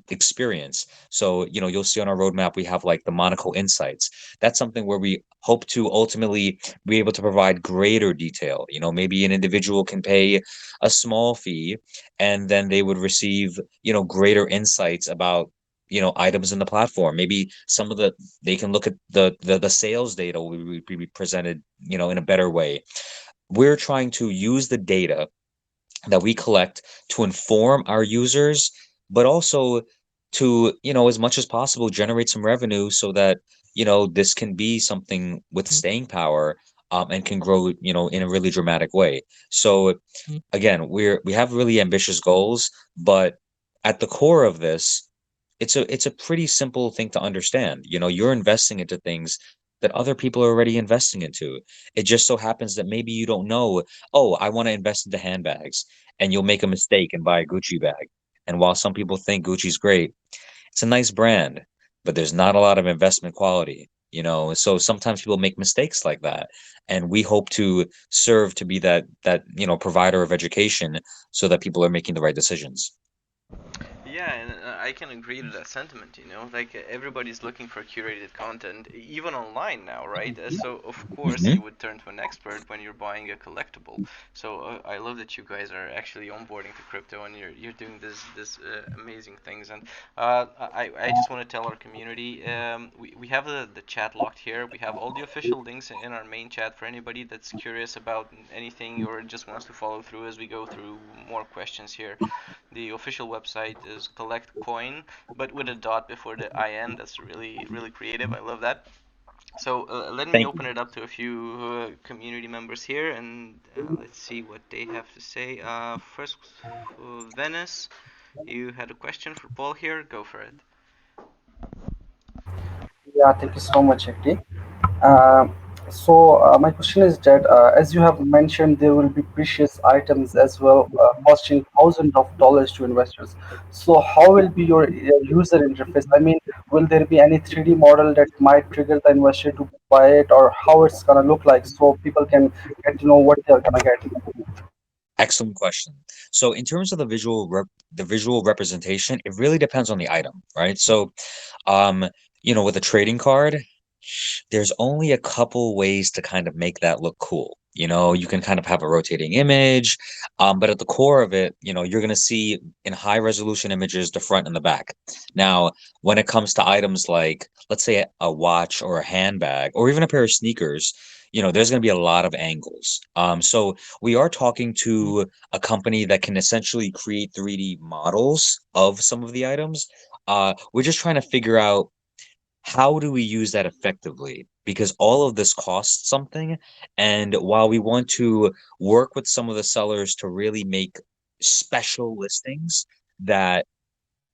Speaker 2: experience. So, you'll see on our roadmap we have like the Monaco Insights. That's something where we hope to ultimately be able to provide greater detail. Maybe an individual can pay a small fee and then they would receive, greater insights about, items in the platform. Maybe some of they can look at the sales data will be presented, in a better way. We're trying to use the data that we collect to inform our users, but also to, as much as possible, generate some revenue so that, this can be something with staying power, and can grow, in a really dramatic way. So again, we have really ambitious goals, but at the core of this, it's a pretty simple thing to understand. You're investing into things that other people are already investing into. It just so happens that maybe you don't know, oh, I want to invest into handbags, and you'll make a mistake and buy a Gucci bag. And while some people think Gucci's great, it's a nice brand. but there's not a lot of investment quality, you know. So sometimes people make mistakes like that, and we hope to serve to be that provider of education so that people are making the right decisions.
Speaker 1: Yeah, and I can agree to that sentiment. Like everybody's looking for curated content, even online now, right? So of course
Speaker 2: Hmm.
Speaker 1: you would turn to an expert when you're buying a collectible. So I love that you guys are actually onboarding to crypto and you're doing this amazing things. And I just want to tell our community, we have the chat locked here. We have all the official links in our main chat for anybody that's curious about anything or just wants to follow through as we go through more questions here. The official website is CollectCoin, but with a dot before the IN. That's really, really creative. I love that. So let me
Speaker 2: Thank
Speaker 1: open
Speaker 2: you.
Speaker 1: it up to a few community members here, and let's see what they have to say. First, Venice, you had a question for Paul here. Go for it.
Speaker 3: Yeah, thank you so much, Akti. Uh, my question is that, as you have mentioned, there will be precious items as well, costing thousands of dollars to investors. So, how will be your user interface? I mean, will there be any 3D model that might trigger the investor to buy it, or how it's gonna look like, so people can get to know what they're gonna get?
Speaker 2: Excellent question. So in terms of the visual representation, it really depends on the item, right? So um, with a trading card, there's only a couple ways to kind of make that look cool. You can kind of have a rotating image, but at the core of it, you're going to see in high resolution images the front and the back. Now, when it comes to items like, let's say, a watch or a handbag or even a pair of sneakers, there's going to be a lot of angles. So we are talking to a company that can essentially create 3D models of some of the items. We're just trying to figure out how do we use that effectively? Because all of this costs something. And while we want to work with some of the sellers to really make special listings that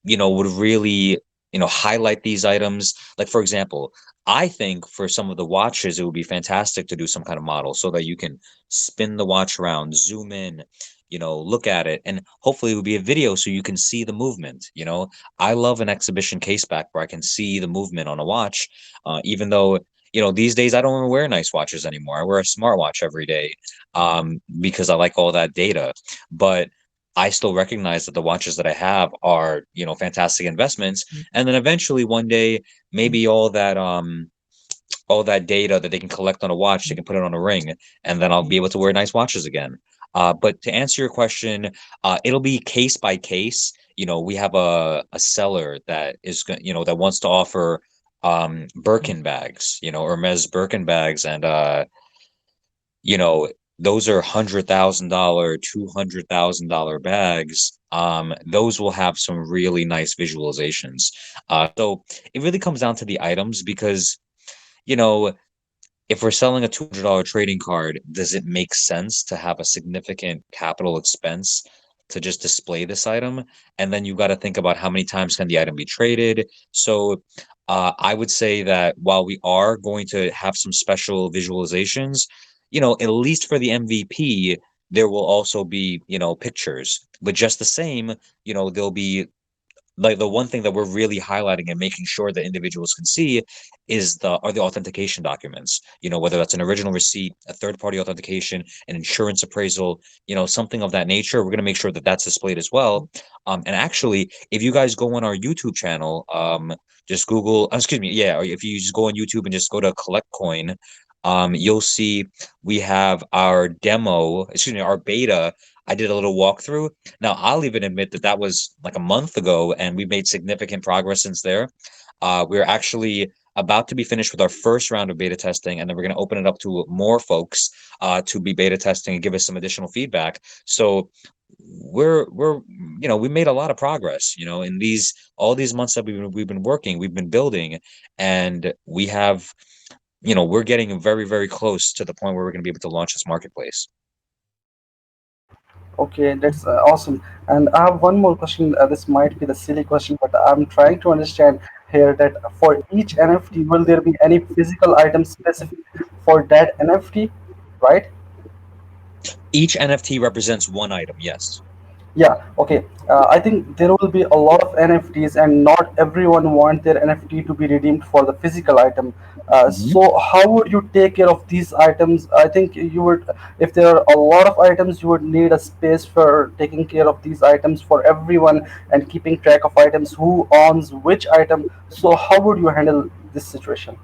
Speaker 2: would really, highlight these items. Like, for example, I think for some of the watches, it would be fantastic to do some kind of model so that you can spin the watch around, zoom in, look at it, and hopefully it would be a video so you can see the movement. I love an exhibition case back where I can see the movement on a watch, even though, these days I don't even wear nice watches anymore. I wear a smartwatch every day, because I like all that data. But I still recognize that the watches that I have are, fantastic investments. And then eventually one day, maybe all that data that they can collect on a watch, they can put it on a ring, and then I'll be able to wear nice watches again. But to answer your question, it'll be case by case. We have a seller that is that wants to offer Birkin bags, Hermes Birkin bags, and you know, those are $100,000, $200,000 bags. Those will have some really nice visualizations. So it really comes down to the items because, you know, if we're selling a $200 trading card, does it make sense to have a significant capital expense to just display this item? And then you got to think about how many times can the item be traded. So I would say that while we are going to have some special visualizations, at least for the MVP, there will also be, pictures. But just the same, there'll be like the one thing that we're really highlighting and making sure that individuals can see are the authentication documents, whether that's an original receipt, a third party authentication, an insurance appraisal, something of that nature. We're going to make sure that that's displayed as well. And actually, if you guys go on our YouTube channel, just Google, excuse me, yeah, or if you just go on YouTube and just go to CollectCoin, you'll see we have our demo, excuse me, our beta. I did a little walkthrough. Now, I'll even admit that that was like a month ago, and we've made significant progress since there. We're actually about to be finished with our first round of beta testing, and then we're going to open it up to more folks to be beta testing and give us some additional feedback. So we're we made a lot of progress, in these all these months that we've been working, we've been building, and we have, we're getting very, very close to the point where we're going to be able to launch this marketplace.
Speaker 3: Okay, that's awesome. And I have one more question. This might be the silly question, but I'm trying to understand here that for each NFT, will there be any physical item specific for that NFT, right?
Speaker 2: Each NFT represents one item, yes.
Speaker 3: Yeah, okay. I think there will be a lot of NFTs, and not everyone want their NFT to be redeemed for the physical item.
Speaker 2: Mhm.
Speaker 3: So, how would you take care of these items? I think you would, if there are a lot of items, you would need a space for taking care of these items for everyone and keeping track of items, who owns which item. So, how would you handle this situation?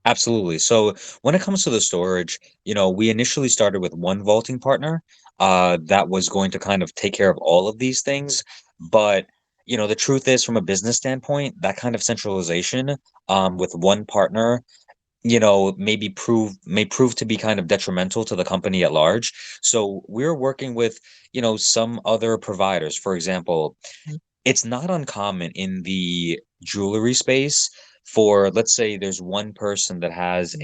Speaker 2: Absolutely. So when it comes to the storage, we initially started with one vaulting partner that was going to kind of take care of all of these things. But, the truth is, from a business standpoint, that kind of centralization with one partner, may prove to be kind of detrimental to the company at large. So we're working with, some other providers. For example, it's not uncommon in the jewelry space for, let's say, there's one person that has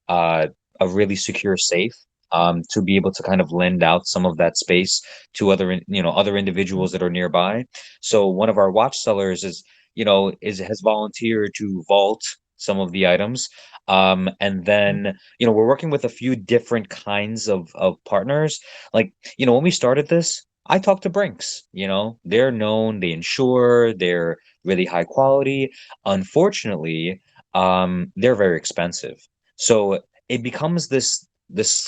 Speaker 2: uh a really secure safe to be able to kind of lend out some of that space to other individuals that are nearby. So one of our watch sellers is has volunteered to vault some of the items. And then, we're working with a few different kinds of partners. Like, when we started this, I talked to Brinks. They're known, they insure, they're really high quality. Unfortunately, they're very expensive. So it becomes this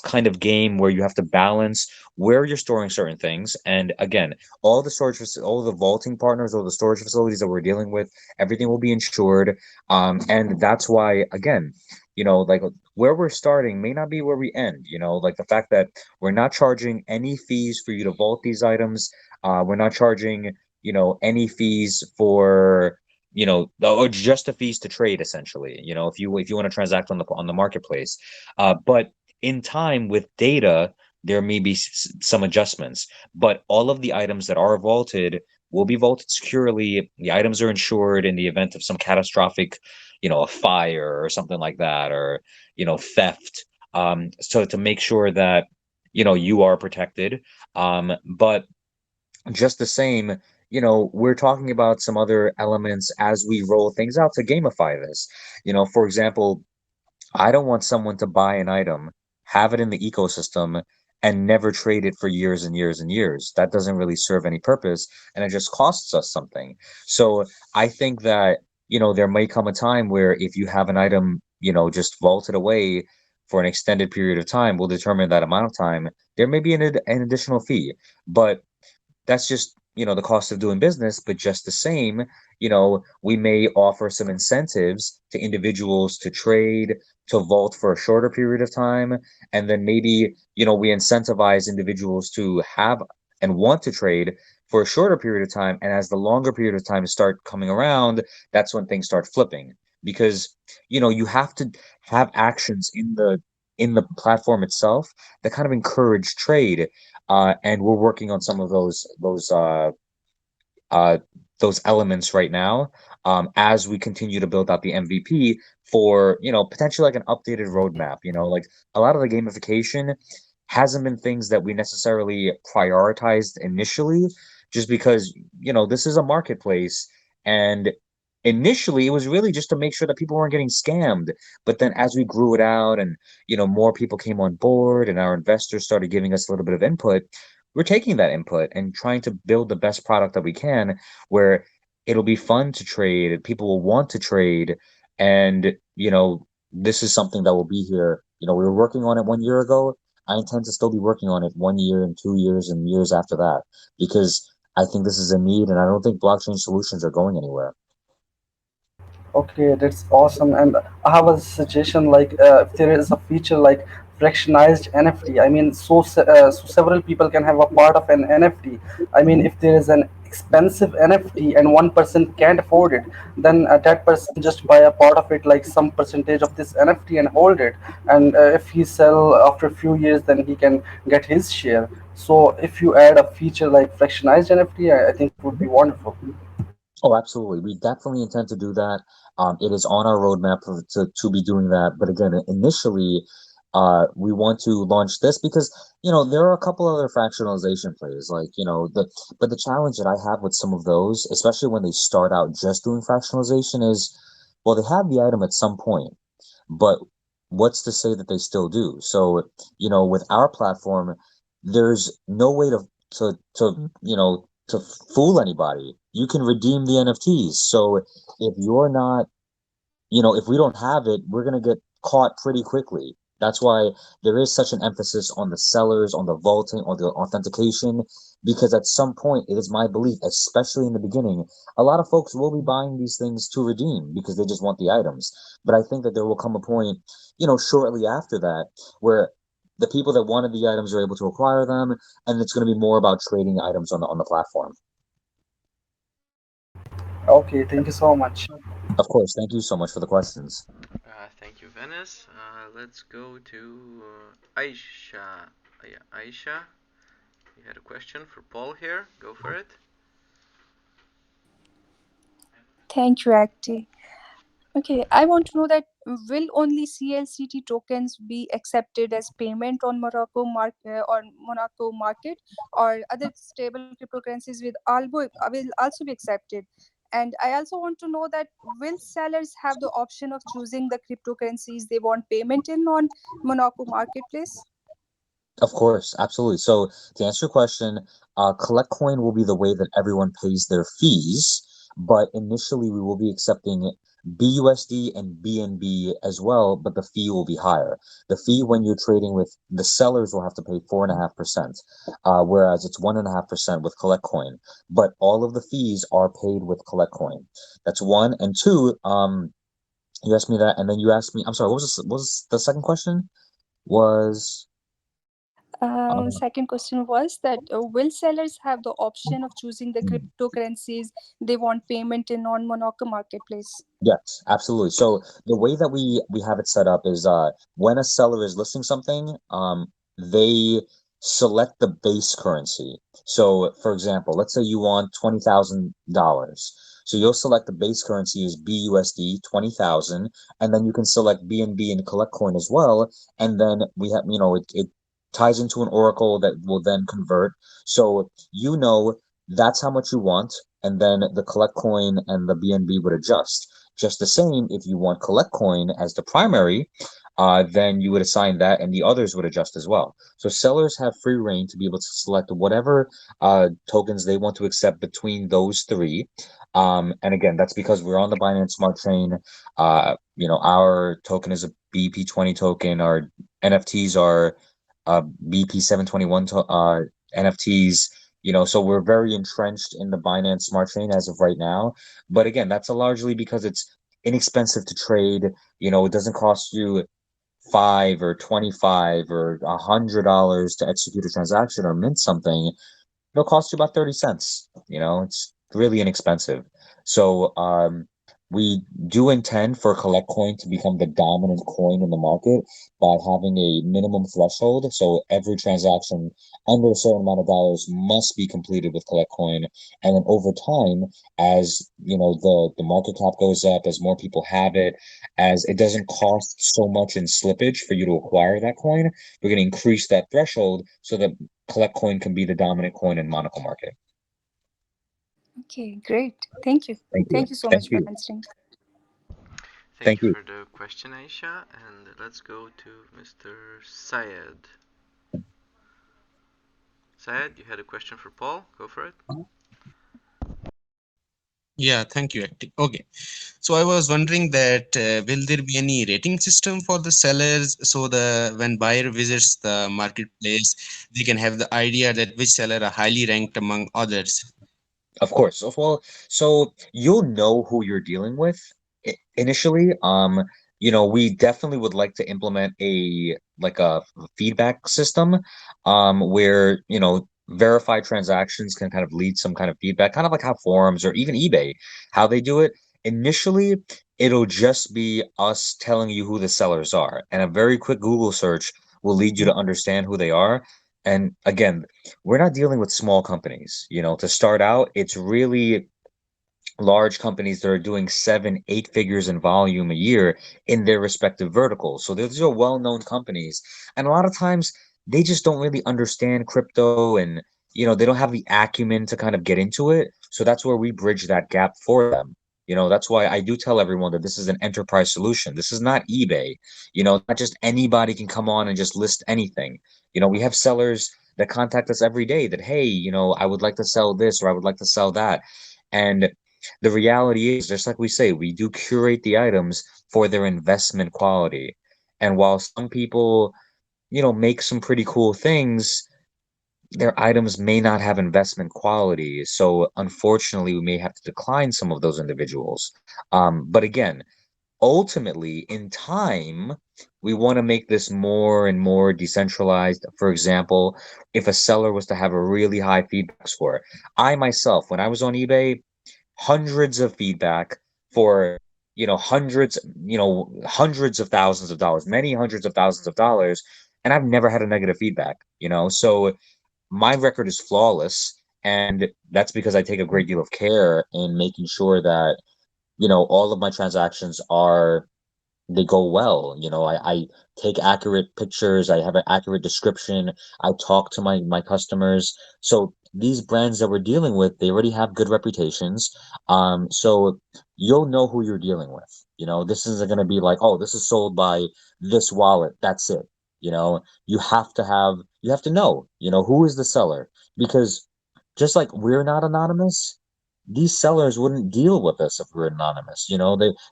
Speaker 2: kind of game where you have to balance where you're storing certain things. And again, all the vaulting partners, all the storage facilities that we're dealing with, everything will be insured. And that's why, again, like where we're starting may not be where we end. Like the fact that we're not charging any fees for you to vault these items. We're not charging, any fees for, or just the fees to trade, essentially. If you want to transact on the marketplace. But in time with data, there may be some adjustments. But all of the items that are vaulted will be vaulted securely. The items are insured in the event of some catastrophic, a fire or something like that, or theft. So to make sure that you are protected. But just the same, we're talking about some other elements as we roll things out to gamify this. For example, I don't want someone to buy an item, have it in the ecosystem, and never trade it for years and years and years. That doesn't really serve any purpose, and it just costs us something. So I think that, there may come a time where if you have an item, just vaulted away for an extended period of time, we'll determine that amount of time. There may be an additional fee, but that's just the cost of doing business. But just the same, we may offer some incentives to individuals to trade, to vault for a shorter period of time, and then maybe we incentivize individuals to have and want to trade for a shorter period of time, and as the longer period of time start coming around, that's when things start flipping. Because you have to have actions in the platform itself that kind of encourage trade, and we're working on some of uh, those elements right now, as we continue to build out the MVP for potentially like an updated roadmap. Like a lot of the gamification hasn't been things that we necessarily prioritized initially, just because this is a marketplace, and initially it was really just to make sure that people weren't getting scammed. But then as we grew it out, and more people came on board, and our investors started giving us a little bit of input, we're taking that input and trying to build the best product that we can, where it'll be fun to trade, people will want to trade. And this is something that will be here. We were working on it 1 year ago. I intend to still be working on it 1 year and 2 years and years after that, because I think this is a need, and I don't think blockchain solutions are going anywhere.
Speaker 3: Okay, that's awesome. And I have a suggestion, like if there is a feature like fractionized NFT. I mean, so several people can have a part of an NFT. I mean, if there is an expensive NFT and one person can't afford it, then that person just buy a part of it, like some percentage of this NFT, and hold it. And if he sell after a few years, then he can get his share. So if you add a feature like fractionized NFT, I think it would be wonderful.
Speaker 2: Oh, absolutely. We definitely intend to do that. It is on our roadmap to be doing that. But again, initially, we want to launch this because, there are a couple other fractionalization plays, like, but the challenge that I have with some of those, especially when they start out just doing fractionalization, is, well, they have the item at some point, but what's to say that they still do? So, with our platform, there's no way to fool anybody. You can redeem the NFTs. So if you're not, if we don't have it, we're going to get caught pretty quickly. That's why there is such an emphasis on the sellers, on the vaulting, on the authentication, because at some point, it is my belief, especially in the beginning, a lot of folks will be buying these things to redeem because they just want the items. But I think that there will come a point, shortly after that, where the people that wanted the items are able to acquire them, and it's going to be more about trading items on the platform.
Speaker 3: Okay, thank you so much.
Speaker 2: Of course, thank you so much for the questions.
Speaker 1: Thank you, Venice. Let's go to Aisha. Yeah, Aisha, you had a question for Paul here. Go for it.
Speaker 4: Thank you, Acti. Okay, I want to know that will only CLCT tokens be accepted as payment on Monaco market, or other stable cryptocurrencies will also be accepted? And I also want to know that will sellers have the option of choosing the cryptocurrencies they want payment in on Monaco marketplace?
Speaker 2: Of course, absolutely. So to answer your question, CollectCoin will be the way that everyone pays their fees, but initially we will be accepting BUSD and BNB as well, but the fee will be higher. The fee when you're trading with the sellers will have to pay 4.5%, whereas it's 1.5% with CollectCoin. But all of the fees are paid with CollectCoin. That's one. And two, you asked me that, and then you asked me, I'm sorry, what was the second question? Was uh,
Speaker 4: Second question was that will sellers have the option of choosing the cryptocurrencies they want payment in on Monaco marketplace?
Speaker 2: Yes, absolutely. So the way that we have it set up is when a seller is listing something, they select the base currency. So for example, let's say you want $20,000. So you'll select the base currency is BUSD 20,000, and then you can select BNB and collect coin as well. And then we have, it ties into an oracle that will then convert. So that's how much you want, and then the collect coin and the BNB would adjust. Just the same, if you want CollectCoin as the primary, then you would assign that, and the others would adjust as well. So sellers have free reign to be able to select whatever tokens they want to accept between those three. And again, that's because we're on the Binance Smart Chain. Our token is a BP20 token. Our NFTs are BP721 NFTs. So we're very entrenched in the Binance Smart Chain as of right now. But again, that's largely because it's inexpensive to trade. It doesn't cost you 5 or 25 or $100 to execute a transaction or mint something. It'll cost you about 30 cents. It's really inexpensive. So we do intend for Collect Coin to become the dominant coin in the market by having a minimum threshold. So every transaction under a certain amount of dollars must be completed with Collect Coin. And then over time, as the market cap goes up, as more people have it, as it doesn't cost so much in slippage for you to acquire that coin, we're going to increase that threshold so that Collect Coin can be the dominant coin in Monaco market.
Speaker 4: Okay, great. Thank you.
Speaker 2: Thank you.
Speaker 4: Thank you so
Speaker 2: Thank
Speaker 4: much for
Speaker 2: you.
Speaker 4: answering.
Speaker 1: Thank
Speaker 2: Thank
Speaker 1: you
Speaker 2: you.
Speaker 1: for the question, Aisha. And let's go to Mr. Syed. Syed, you had a question for Paul. Go for it.
Speaker 5: Yeah, thank you, Acti. Okay. So I was wondering that will there be any rating system for the sellers so the when buyer visits the marketplace, they can have the idea that which seller are highly ranked among others.
Speaker 2: Of course. Well, so you'll know who you're dealing with initially. We definitely would like to implement a feedback system, where, verified transactions can kind of lead some kind of feedback, kind of like how forums or even eBay, how they do it. Initially, it'll just be us telling you who the sellers are, and a very quick Google search will lead you to understand who they are. And again, we're not dealing with small companies. To start out, it's really large companies that are doing 7, 8 figures in volume a year in their respective verticals. So these are well-known companies, and a lot of times they just don't really understand crypto, and they don't have the acumen to kind of get into it. So that's where we bridge that gap for them. That's why I do tell everyone that this is an enterprise solution. This is not eBay. Not just anybody can come on and just list anything. We have sellers that contact us every day that, hey, I would like to sell this or I would like to sell that. And the reality is, just like we say, we do curate the items for their investment quality. And while some people, make some pretty cool things, their items may not have investment quality. So unfortunately, we may have to decline some of those individuals. But again, ultimately, in time, we want to make this more and more decentralized. For example, if a seller was to have a really high feedback score, I myself, when I was on eBay, hundreds of feedback for, hundreds of thousands of dollars, many hundreds of thousands of dollars, and I've never had a negative feedback. So my record is flawless, and that's because I take a great deal of care in making sure that, all of my transactions are they go well. I take accurate pictures, I have an accurate description, I talk to my customers. So these brands that we're dealing with, they already have good reputations. So you'll know who you're dealing with. This isn't going to be like, oh, this is sold by this wallet. That's it. You have to know, who is the seller, because just like we're not anonymous, these sellers wouldn't deal with us if we're anonymous.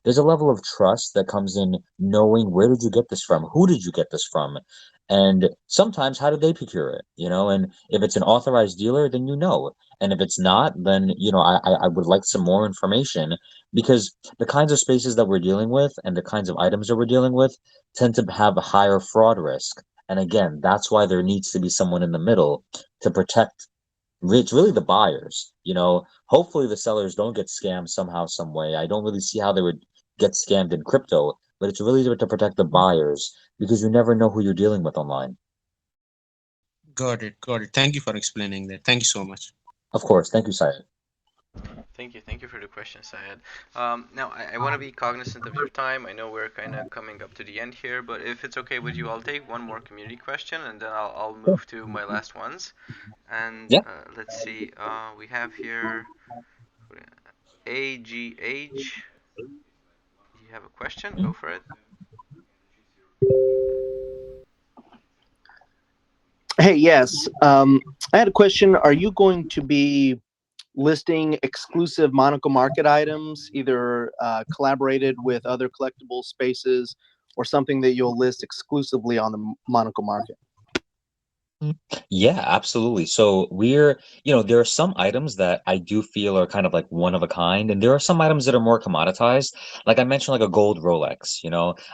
Speaker 2: There's a level of trust that comes in knowing, where did you get this from? Who did you get this from? And sometimes, how did they procure it? And if it's an authorized dealer, then you know. And if it's not, then, I would like some more information, because the kinds of spaces that we're dealing with and the kinds of items that we're dealing with tend to have a higher fraud risk. And again, that's why there needs to be someone in the middle to protect. It's really the buyers. Hopefully the sellers don't get scammed somehow, some way. I don't really see how they would get scammed in crypto, but it's really to protect the buyers, because you never know who you're dealing with online.
Speaker 5: Got it. Got it. Thank you for explaining that. Thank you so much.
Speaker 2: Of course. Thank you, Syed.
Speaker 1: Thank you for the question, Syed. Now, I want to be cognizant of your time. I know we're kind of coming up to the end here, but if it's okay with you, I'll take one more community question, and then I'll move to my last ones. And
Speaker 2: Yeah.
Speaker 1: let's see, we have here AGH. You have a question? Go for it.
Speaker 6: Hey, yes. I had a question. Are you going to be listing exclusive Monaco market items, either collaborated with other collectible spaces or something that you'll list exclusively on the Monaco market?
Speaker 2: Yeah, absolutely. So there are some items that I do feel are kind of like one of a kind, and there are some items that are more commoditized. Like I mentioned, like a gold Rolex.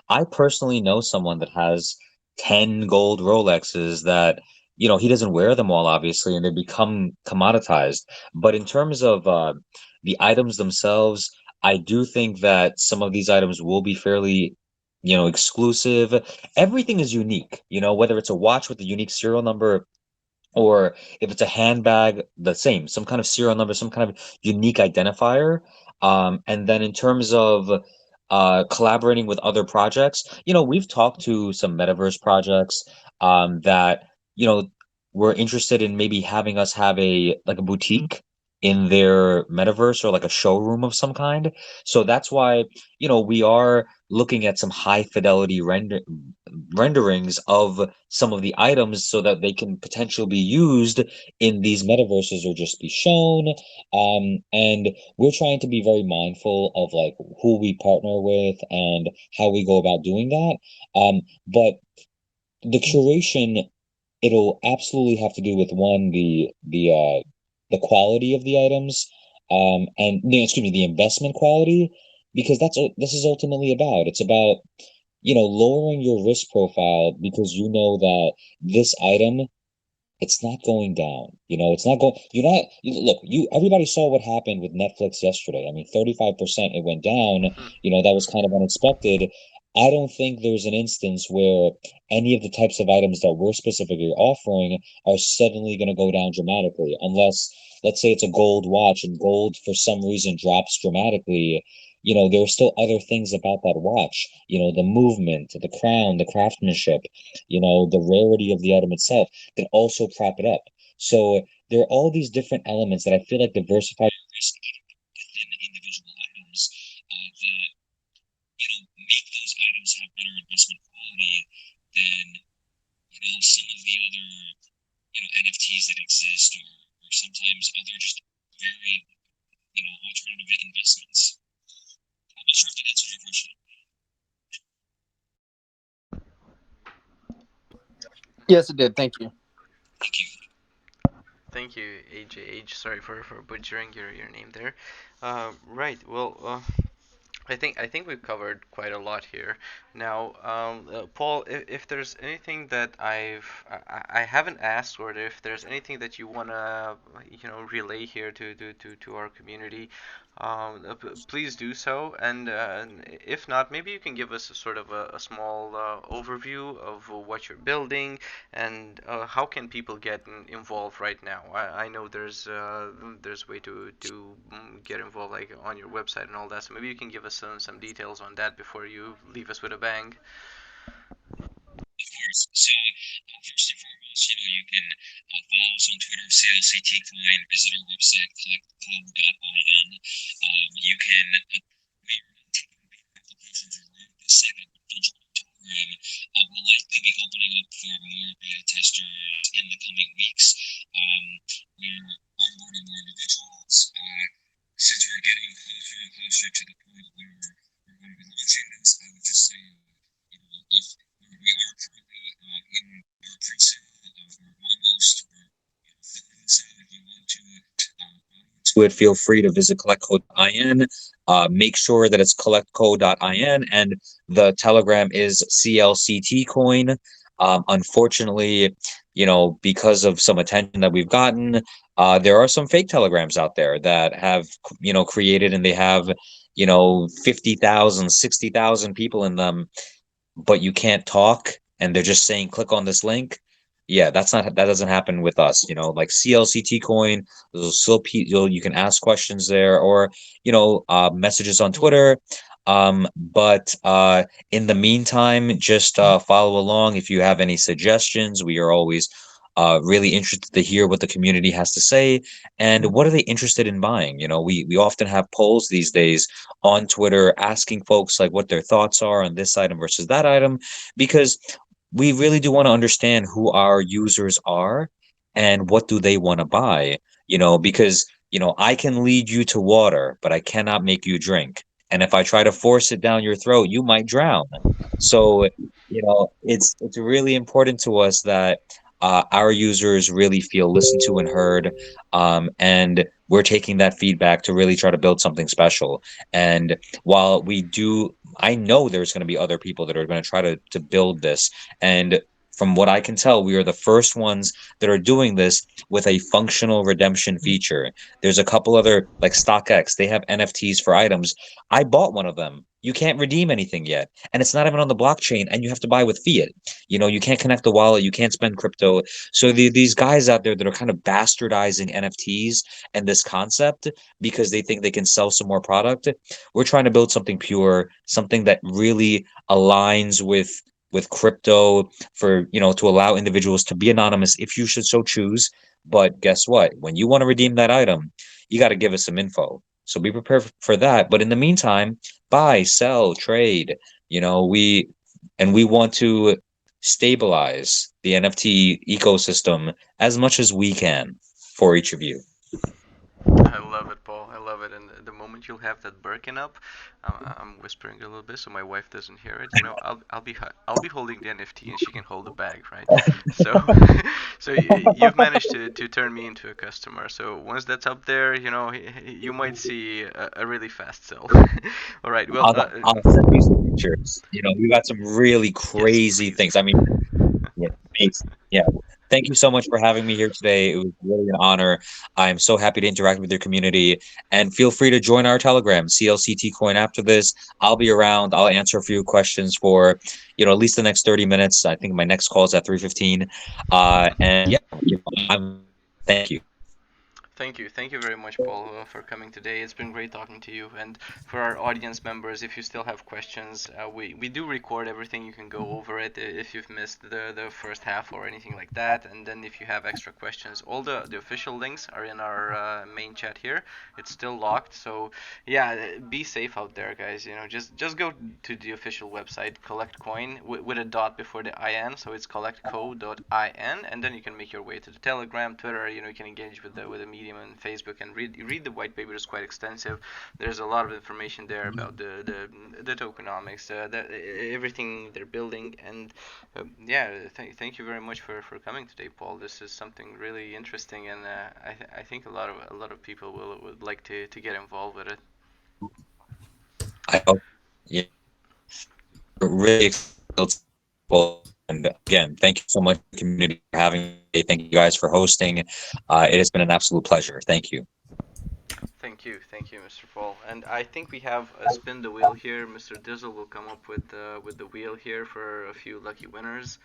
Speaker 2: I personally know someone that has 10 gold Rolexes that, he doesn't wear them all, obviously, and they become commoditized. But in terms of the items themselves, I do think that some of these items will be fairly, exclusive. Everything is unique, whether it's a watch with a unique serial number, or if it's a handbag, the same, some kind of serial number, some kind of unique identifier. And then in terms of collaborating with other projects, we've talked to some metaverse projects that, you know, were interested in maybe having us have a boutique in their metaverse, or like a showroom of some kind. So that's why, we are looking at some high fidelity renderings of some of the items, so that they can potentially be used in these metaverses or just be shown. And we're trying to be very mindful of like who we partner with and how we go about doing that. But the curation, it'll absolutely have to do with, one, the quality of the items, and no, excuse me, the investment quality, because that's what this is ultimately about. It's about, lowering your risk profile, because you know that this item, it's not going down. It's not going. Look, everybody saw what happened with Netflix yesterday. I mean, 35% it went down.
Speaker 1: Hmm.
Speaker 2: That was kind of unexpected. I don't think there's an instance where any of the types of items that we're specifically offering are suddenly going to go down dramatically, unless, let's say, it's a gold watch and gold for some reason drops dramatically. There are still other things about that watch. The movement, the crown, the craftsmanship, the rarity of the item itself can also prop it up. So there are all these different elements that I feel like diversify your risk within individual items, that, make those items have better investment quality than, some of the other, sometimes other just very, alternative investments. I'm not sure if that answers your question.
Speaker 6: Yes, it did. Thank you.
Speaker 2: Thank you.
Speaker 1: Thank you, AJH. Sorry for butchering your name there. Right. Well, I think we've covered quite a lot here. Now, Paul, if there's anything that I haven't asked, or if there's anything that you wanna relay here to our community, please do so. And if not, maybe you can give us a sort of a small overview of what you're building and how can people get involved right now. I know there's way to get involved, like on your website and all that. So maybe you can give us some details on that before you leave us with a bang.
Speaker 2: Of course. So, first and foremost, you can follow us on Twitter, CLCT Coin, visit our website, collectcoin. You can, we are taking applications around the second digital program. We'll likely be opening up for more beta testers in the coming weeks. We're onboarding more individuals. Since we're getting closer and closer to the point where we're going to be launching this, I would just say, if we are currently in our pre-sale of our almost, so if you want to it, feel free to visit collectcode.in. Make sure that it's collectcode.in, and the Telegram is CLCT coin. Unfortunately, because of some attention that we've gotten, there are some fake telegrams out there that have, created, and they have, 50,000, 60,000 people in them, but you can't talk, and they're just saying click on this link. Yeah, that doesn't happen with us. Like CLCT coin, there's still you can ask questions there, or messages on Twitter. But in the meantime, just follow along. If you have any suggestions, we are always really interested to hear what the community has to say, and what are they interested in buying. We often have polls these days on Twitter asking folks like what their thoughts are on this item versus that item, because we really do want to understand who our users are and what do they want to buy. Because I can lead you to water, but I cannot make you drink. And if I try to force it down your throat, you might drown. So, it's really important to us that our users really feel listened to and heard. And we're taking that feedback to really try to build something special. And while I know there's going to be other people that are going to try to build this. And from what I can tell, we are the first ones that are doing this with a functional redemption feature. There's a couple other, like StockX, they have NFTs for items. I bought one of them. You can't redeem anything yet, and it's not even on the blockchain, and you have to buy with fiat. You can't connect the wallet, you can't spend crypto. So these guys out there that are kind of bastardizing NFTs and this concept because they think they can sell some more product, we're trying to build something pure, something that really aligns with crypto, for to allow individuals to be anonymous if you should so choose. But guess what? When you want to redeem that item, you got to give us some info. So be prepared for that. But in the meantime, buy, sell, trade. We want to stabilize the NFT ecosystem as much as we can for each of you.
Speaker 1: I love it, Paul. I love it. And the moment you'll have that Birkin up, I'm whispering a little bit so my wife doesn't hear it. I'll be holding the NFT and she can hold the bag, right? So, so you've managed to turn me into a customer. So once that's up there, you might see a really fast sell. All right. Well,
Speaker 2: I'll send you some pictures. We got some really
Speaker 1: yes,
Speaker 2: crazy
Speaker 1: please.
Speaker 2: things. I mean, yeah, amazing. Yeah. Thank you so much for having me here today. It was really an honor. I'm so happy to interact with your community. And feel free to join our Telegram, CLCT Coin, after this. I'll be around. I'll answer a few questions for, at least the next 30 minutes. I think my next call is at 3:15. And yeah, thank you.
Speaker 1: Thank you very much, Paul, for coming today. It's been great talking to you. And for our audience members, if you still have questions, we do record everything. You can go over it if you've missed the first half or anything like that. And then if you have extra questions, all the official links are in our main chat here. It's still locked, so yeah, be safe out there, guys. Just go to the official website, CollectCoin, with a dot before the IN, so it's collectco.in, and then you can make your way to the Telegram, Twitter. You can engage with the media Ethereum and Facebook and read the white paper. It's quite extensive. There's a lot of information there about the tokenomics, everything they're building, and yeah, thank you very much for coming today, Paul. This is something really interesting, and I think a lot of people would like to get involved with it.
Speaker 2: I hope, yeah, we're really excited. And again, thank you so much, community, for having me. Thank you guys for hosting. It has been an absolute pleasure. Thank you.
Speaker 1: Thank you, Mr. Paul. And I think we have a spin the wheel here. Mr. Dizzle will come up with the wheel here for a few lucky winners.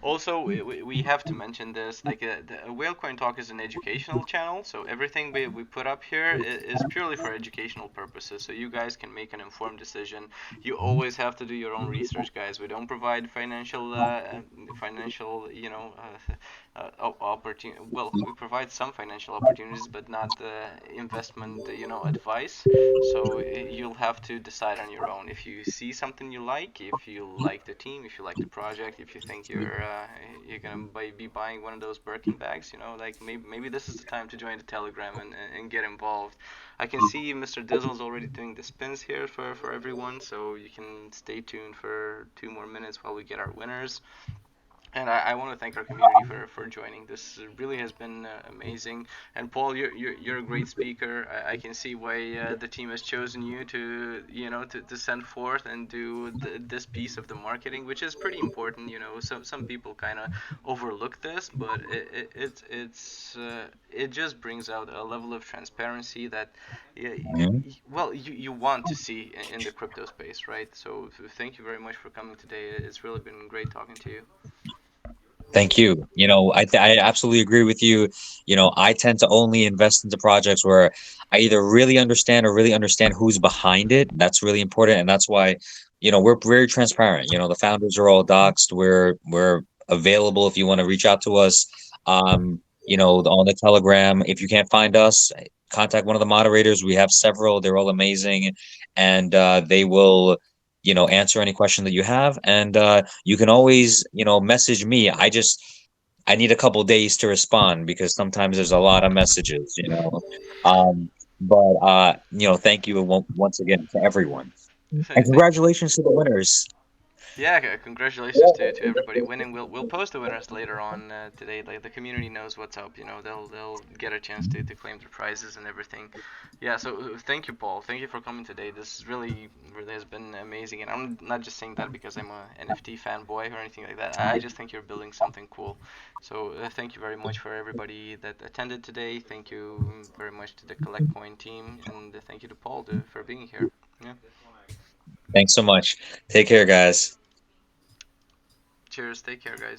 Speaker 1: Also, we have to mention this. Like the Whale Coin Talk is an educational channel, so everything we put up here is purely for educational purposes. So you guys can make an informed decision. You always have to do your own research, guys. We don't provide financial, opportunity. Well, we provide some financial opportunities, but not investment, advice. So you'll have to decide on your own. If you see something you like, if you like the team, if you like the project, if you think you're gonna be buying one of those Birkin bags, like maybe this is the time to join the Telegram and get involved. I can see Mr. Dizzle's already doing the spins here for everyone, so you can stay tuned for 2 more minutes while we get our winners. And I want to thank our community for joining. This really has been amazing. And Paul, you're a great speaker. I can see why the team has chosen you to send forth and do this piece of the marketing, which is pretty important. Some people kind of overlook this, but it just brings out a level of transparency that yeah,
Speaker 2: Mhm.
Speaker 1: well you want to see in the crypto space, right? So thank you very much for coming today. It's really been great talking to you.
Speaker 2: Thank you. I absolutely agree with you. I tend to only invest into projects where I either really understand or really understand who's behind it. That's really important, and that's why, we're very transparent. The founders are all doxed. We're available if you want to reach out to us. On the Telegram. If you can't find us, contact one of the moderators. We have several. They're all amazing, and they will answer any question that you have. And you can always, message me. I need a couple days to respond because sometimes there's a lot of messages. But thank you once again to everyone. And
Speaker 1: Thank
Speaker 2: congratulations to the winners.
Speaker 1: Yeah, congratulations to everybody winning. We'll post the winners later on today. Like the community knows what's up. They'll get a chance to claim their prizes and everything. Yeah. So thank you, Paul. Thank you for coming today. This really has been amazing. And I'm not just saying that because I'm a NFT fanboy or anything like that. I just think you're building something cool. So thank you very much for everybody that attended today. Thank you very much to the CollectCoin team, and thank you to Paul for being here. Yeah.
Speaker 2: Thanks so much. Take care, guys.
Speaker 1: Cheers. Take care, guys.